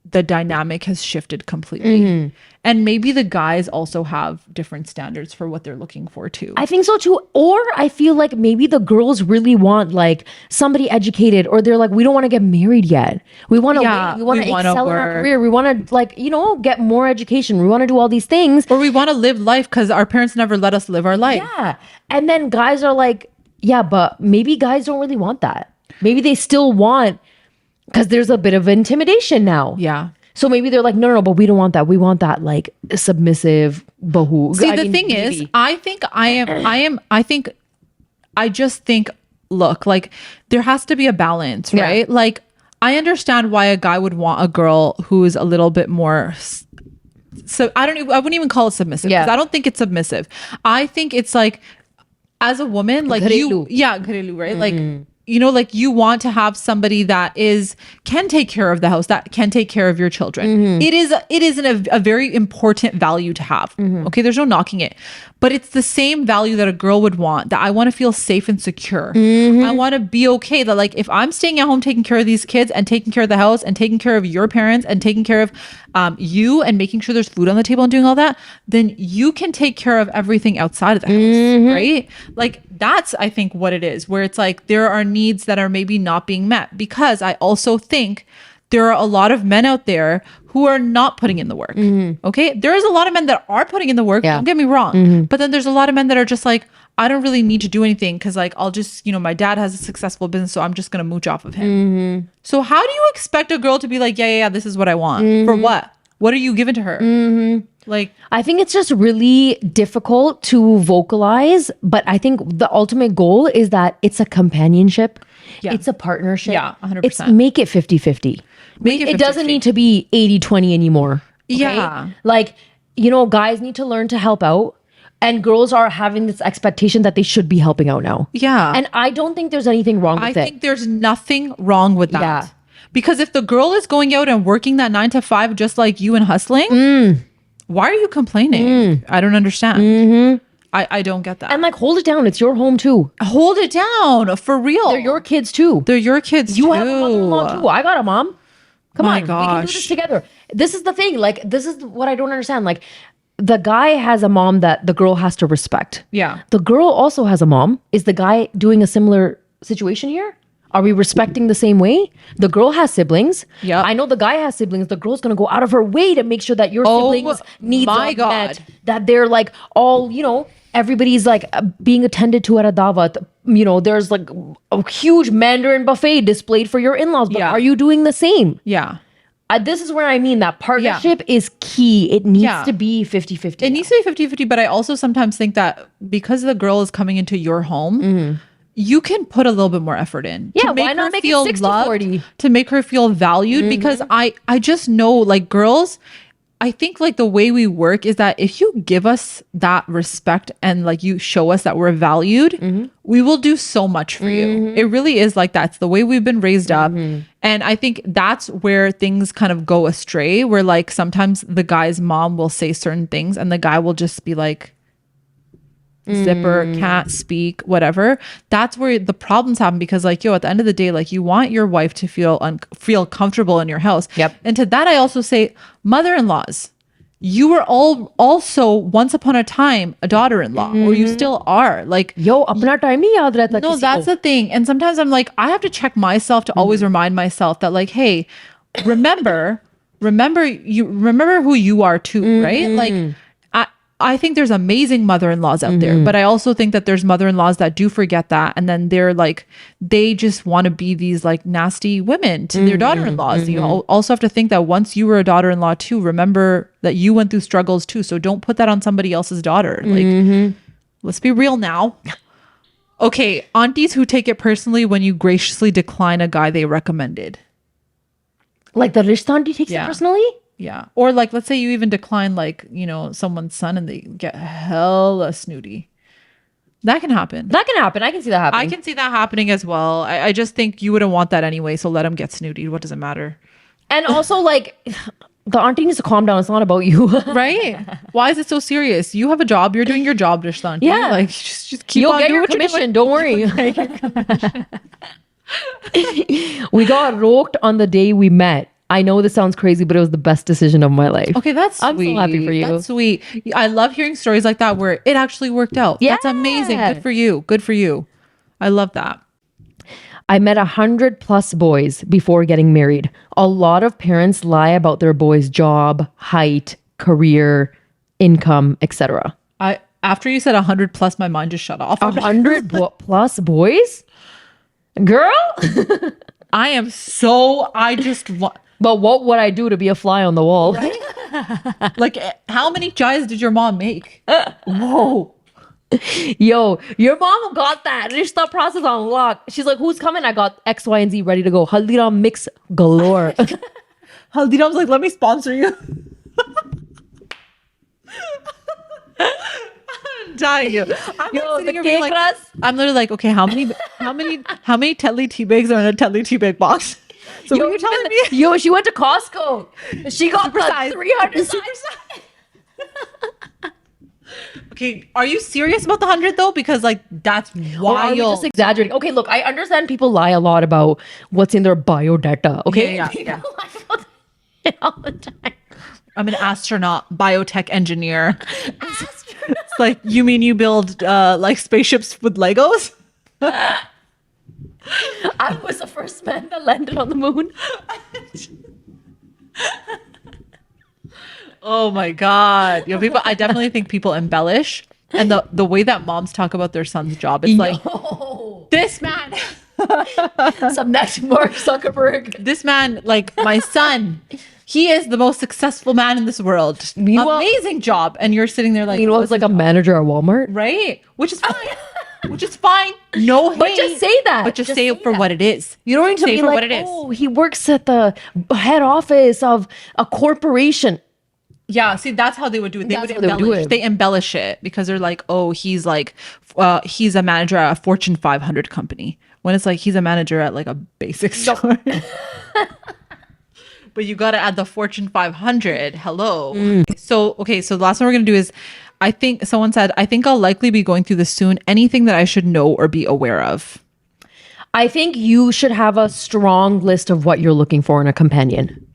the dynamic has shifted completely. And maybe the guys also have different standards for what they're looking for too. I think so too. Or I feel like maybe the girls really want like somebody educated, or they're like, we don't want to get married yet. We want to wait. We want to excel in our career. We want to like, get more education. We want to do all these things. Or we want to live life because our parents never let us live our life. Yeah. And then guys are like, yeah, but maybe guys don't really want that. Maybe they still want, because there's a bit of intimidation now. Yeah. So maybe they're like, no, but we don't want that. We want that like submissive bahu. See, the thing is, I just think, look, like there has to be a balance, right? Yeah. Like I understand why a guy would want a girl who is a little bit more, so I wouldn't even call it submissive, because I don't think it's submissive. I think it's like, as a woman, like gharelu, right? Like, like you want to have somebody that can take care of the house, that can take care of your children. It is a very important value to have. Okay, there's no knocking it, but it's the same value that a girl would want, that I want to feel safe and secure. I want to be okay that like if I'm staying at home taking care of these kids and taking care of the house and taking care of your parents and taking care of you and making sure there's food on the table and doing all that, then you can take care of everything outside of the house, right? Like that's, I think, what it is, where it's like there are needs that are maybe not being met, because I also think there are a lot of men out there who are not putting in the work. Okay. There is a lot of men that are putting in the work. Don't get me wrong. But then there's a lot of men that are just like, I don't really need to do anything because like, I'll just, my dad has a successful business, so I'm just going to mooch off of him. So how do you expect a girl to be like, yeah, this is what I want? For what? What are you giving to her? Like, I think it's just really difficult to vocalize, but I think the ultimate goal is that it's a companionship. Yeah. It's a partnership. Yeah, 100%. It's make it 50-50. It doesn't need to be 80-20 anymore. Okay? Yeah. Like, guys need to learn to help out, and girls are having this expectation that they should be helping out now. Yeah. And I don't think there's anything wrong with it. I think there's nothing wrong with that. Yeah. Because if the girl is going out and working that 9 to 5 just like you and hustling, why are you complaining? I don't understand. I don't get that. And like, hold it down. It's your home too. Hold it down. For real. They're your kids too. They're your kids too. You have a mother-in-law too. I got a mom. Come on. Gosh. We can do this together. This is the thing. Like, this is what I don't understand. Like, the guy has a mom that the girl has to respect. Yeah. The girl also has a mom. Is the guy doing a similar situation here? Are we respecting the same way? The girl has siblings. Yeah. I know the guy has siblings. The girl's going to go out of her way to make sure that your siblings' needs are met. That they're like all, everybody's like being attended to at a dawat. There's like a huge Mandarin buffet displayed for your in-laws. But are you doing the same? Yeah. This is where I mean that partnership is key. It needs to be 50-50. It needs to be 50-50. But I also sometimes think that because the girl is coming into your home, you can put a little bit more effort in. Yeah, why not make it 60-40? To make her feel valued. Because I just know, like, girls, I think like the way we work is that if you give us that respect and like you show us that we're valued, we will do so much for you. It really is like that. It's the way we've been raised up. And I think that's where things kind of go astray, where like sometimes the guy's mom will say certain things and the guy will just be like, zipper, can't speak, whatever. That's where the problems happen, because like, at the end of the day, like you want your wife to feel comfortable in your house. Yep. And to that, I also say mother-in-laws, you were all also once upon a time a daughter-in-law, or you still are. Like, Yo, apna time nahi yaad rehta no, kisi that's ko. the thing. And sometimes I'm like, I have to check myself to always remind myself that, like, hey, remember who you are too, right? Like, I think there's amazing mother-in-laws out there, but I also think that there's mother-in-laws that do forget that, and then they're like, they just want to be these like nasty women to their daughter-in-laws. You also have to think that once you were a daughter-in-law too, remember that you went through struggles too. So don't put that on somebody else's daughter. Like, let's be real now. Okay, aunties who take it personally when you graciously decline a guy they recommended. Like the Rishta auntie takes it personally? Yeah. Or like, let's say you even decline like, you know, someone's son and they get hella snooty. That can happen. That can happen. I can see that happening. I can see that happening as well. I just think you wouldn't want that anyway. So let him get snooty. What does it matter? And also, like, the auntie needs to calm down. It's not about you. Right? Why is it so serious? You have a job. You're doing your job, Rishta auntie. Yeah. Like, just keep You'll on get doing your what you're doing. commission. Don't worry. We got roped on the day we met. I know this sounds crazy, but it was the best decision of my life. Okay, that's sweet. I'm so happy for you. That's sweet. I love hearing stories like that where it actually worked out. Yeah. That's amazing. Good for you. Good for you. I love that. I met 100+ boys before getting married. A lot of parents lie about their boys' job, height, career, income, etc. After you said 100 plus, my mind just shut off. 100+ boys? Girl? I just want. But what would I do to be a fly on the wall? Like, how many guys did your mom make? Whoa. Yo, your mom got that Rishta process on lock. She's like, who's coming? I got X, Y, and Z ready to go. Haldiram mix galore. Haldiram's like, let me sponsor you. I'm dying. I'm like sitting here being like, I'm literally like, okay, how many Tetley tea bags are in a Tetley tea bag box? So yo, what you're telling me? Yo, she went to Costco. She got the 300 size. Okay, are you serious about the 100 though? Because like that's wild. Or are we just exaggerating? Okay, look, I understand people lie a lot about what's in their bio data. Okay, Yeah. lie about it all the time. I'm an astronaut, biotech engineer. It's like, you mean you build like spaceships with Legos? I was the first man that landed on the moon. Oh my God. You know, people, I definitely think people embellish. And the way that moms talk about their son's job, it's like, this man. Some next Mark Zuckerberg. This man, like my son, he is the most successful man in this world. Meanwhile, amazing job. And you're sitting there like, meanwhile, it's like a manager at Walmart. Right. Which is fine. Which is fine. No hate. But just say that. But just say it for what it is. You don't need to say be for like, what it is. oh, he works at the head office of a corporation. Yeah, see, that's how they would do it. They would embellish. They embellish it because they're like, oh, he's like, he's a manager at a Fortune 500 company. When it's like, he's a manager at like a basic store. But you got to add the Fortune 500. Hello. So, okay. So the last one we're going to do is, I think someone said, I think I'll likely be going through this soon. Anything that I should know or be aware of? I think you should have a strong list of what you're looking for in a companion.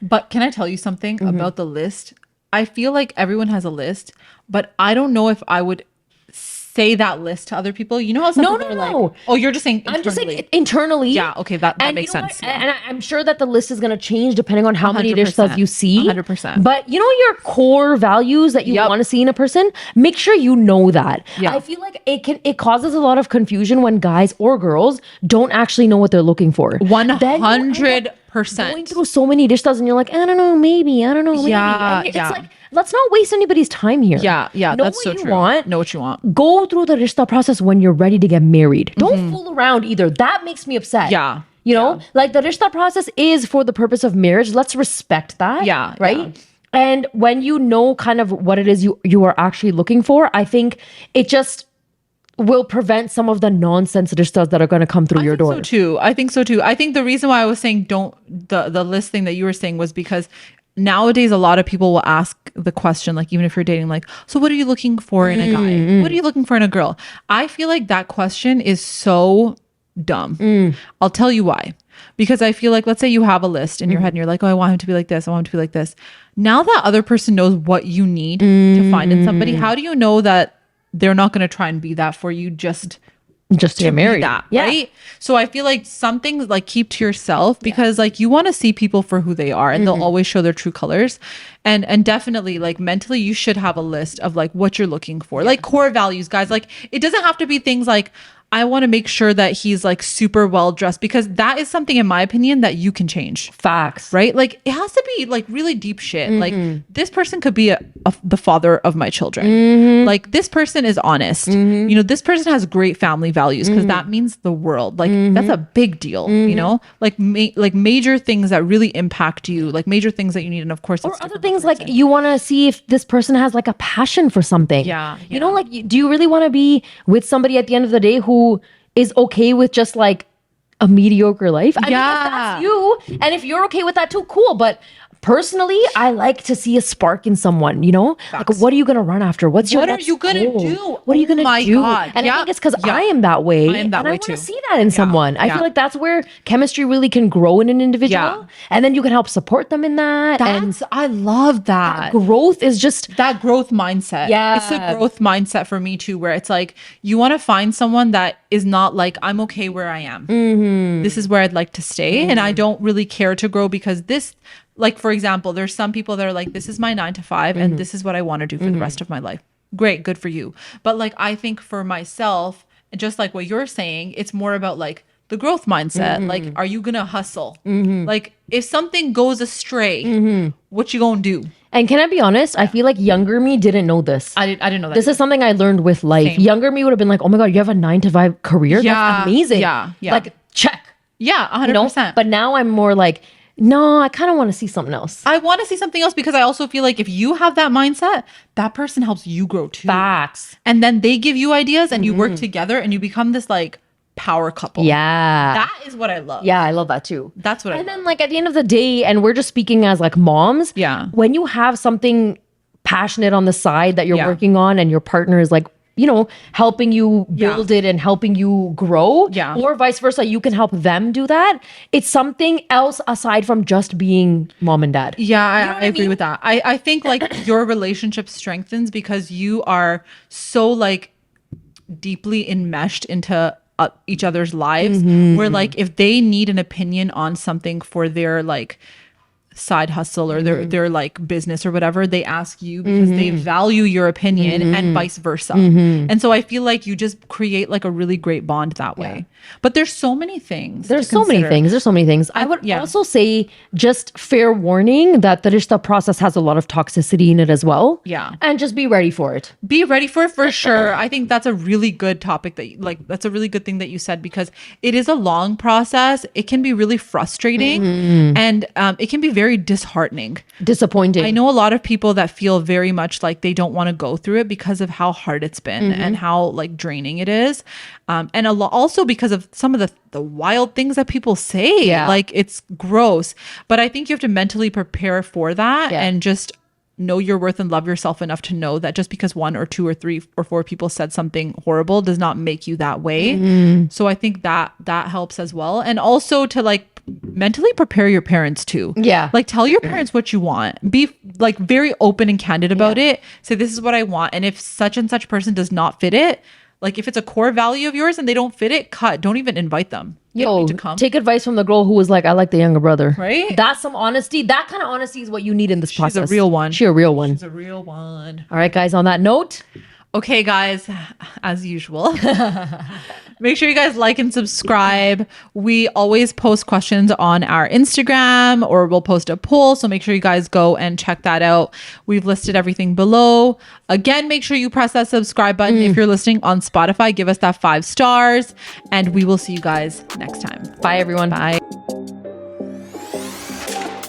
But can I tell you something about the list? I feel like everyone has a list, but I don't know if I would say that list to other people. You know how some people are like, oh, you're just saying internally. I'm just saying internally. Yeah, okay, that makes sense. Yeah. And I'm sure that the list is going to change depending on how many dishes you see. 100%. But you know your core values that you want to see in a person? Make sure you know that. Yeah. I feel like it causes a lot of confusion when guys or girls don't actually know what they're looking for. 100%. Going through so many dishes and you're like, I don't know, maybe. I don't know, maybe. Yeah, and it's like, let's not waste anybody's time here. Yeah, know that's so true. Know what you want. Go through the Rishta process when you're ready to get married. Don't fool around either. That makes me upset. Yeah. You know, like the Rishta process is for the purpose of marriage. Let's respect that. Yeah. Right. Yeah. And when you know kind of what it is you are actually looking for, I think it just will prevent some of the nonsense rishtas that are going to come through your door. I think so too. I think the reason why I was saying the list thing that you were saying was because nowadays a lot of people will ask the question, like, even if you're dating, like, so what are you looking for in a guy? What are you looking for in a girl? I feel like that question is so dumb. I'll tell you why. Because I feel like, let's say you have a list in your head and you're like, oh, I want him to be like this. I want him to be like this. Now that other person knows what you need to find in somebody, how do you know that they're not going to try and be that for you just to get married? Right? So I feel like some things like keep to yourself, because like you want to see people for who they are, and they'll always show their true colors. And definitely, like, mentally, you should have a list of like what you're looking for, like core values, guys. Like, it doesn't have to be things like, I want to make sure that he's like super well dressed, because that is something, in my opinion, that you can change. Facts. Right? Like, it has to be like really deep shit. Like, this person could be the father of my children. Like, this person is honest. You know, this person has great family values, because that means the world. Like, that's a big deal, you know? Like, like major things that really impact you, like major things that you need. And of course, or other things, like you want to see if this person has like a passion for something. You know, like, do you really want to be with somebody at the end of the day who is okay with just like a mediocre life? I mean, if that's you, and if you're okay with that too, cool. But personally, I like to see a spark in someone, you know? Like, what are you going to run after? What are you going to do? What are you going to do? God. And I think it's because I am that way. I am that and way I want too. to see that in someone. I feel like that's where chemistry really can grow in an individual. And then you can help support them in that. I love that. Growth is just that growth mindset. It's a growth mindset for me too, where it's like, you want to find someone that is not like, I'm okay where I am. This is where I'd like to stay. And I don't really care to grow, because this, like, for example, there's some people that are like, this is my 9 to 5 and this is what I want to do for the rest of my life. Great, good for you. But like, I think for myself, just like what you're saying, it's more about like the growth mindset. Like, are you gonna hustle? Like, if something goes astray, what you gonna do? And can I be honest? I feel like younger me didn't know this. I didn't know that. This is something I learned with life. Same. Younger me would have been like, oh my God, you have a 9 to 5 career? That's amazing. Like, check. 100%. You know? But now I'm more like, no, I kind of want to see something else. I want to see something else, because I also feel like if you have that mindset, that person helps you grow too. Facts. And then they give you ideas and you work together and you become this like power couple. That is what I love. Yeah, I love that too. That's what And then like at the end of the day, and we're just speaking as like moms. When you have something passionate on the side that you're working on, and your partner is like, you know, helping you build it and helping you grow, or vice versa, you can help them do that. It's something else aside from just being mom and dad. I agree with that. I think like your relationship strengthens because you are so like deeply enmeshed into each other's lives, where like if they need an opinion on something for their like side hustle or their like business or whatever, they ask you because they value your opinion, and vice versa. And so I feel like you just create like a really great bond that way. But there's so many things. There's so many things. I would also say, just fair warning, that the Rishta process has a lot of toxicity in it as well. And just be ready for it. Be ready for it for sure. I think that's a really good topic that's a really good thing that you said, because it is a long process. It can be really frustrating, and it can be very disheartening, disappointing. I know a lot of people that feel very much like they don't want to go through it because of how hard it's been and how like draining it is, and also because of some of the wild things that people say. Like, it's gross, but I think you have to mentally prepare for that and just know your worth and love yourself enough to know that just because 1 or 2 or 3 or 4 people said something horrible does not make you that way. So I think that helps as well. And also to like mentally prepare your parents too. Like, tell your parents what you want. Be like very open and candid about it. Say, this is what I want. And if such and such person does not fit it, like if it's a core value of yours and they don't fit it, cut. Don't even invite them. Yo, take advice from the girl who was like, I like the younger brother. Right? That's some honesty. That kind of honesty is what you need in this process. She's a real one. She's a real one. She's a real one. All right, guys, on that note. Okay, guys, as usual, make sure you guys like and subscribe. We always post questions on our Instagram, or we'll post a poll. So make sure you guys go and check that out. We've listed everything below. Again, make sure you press that subscribe button. If you're listening on Spotify, give us that 5 stars, and we will see you guys next time. Bye, everyone. Bye.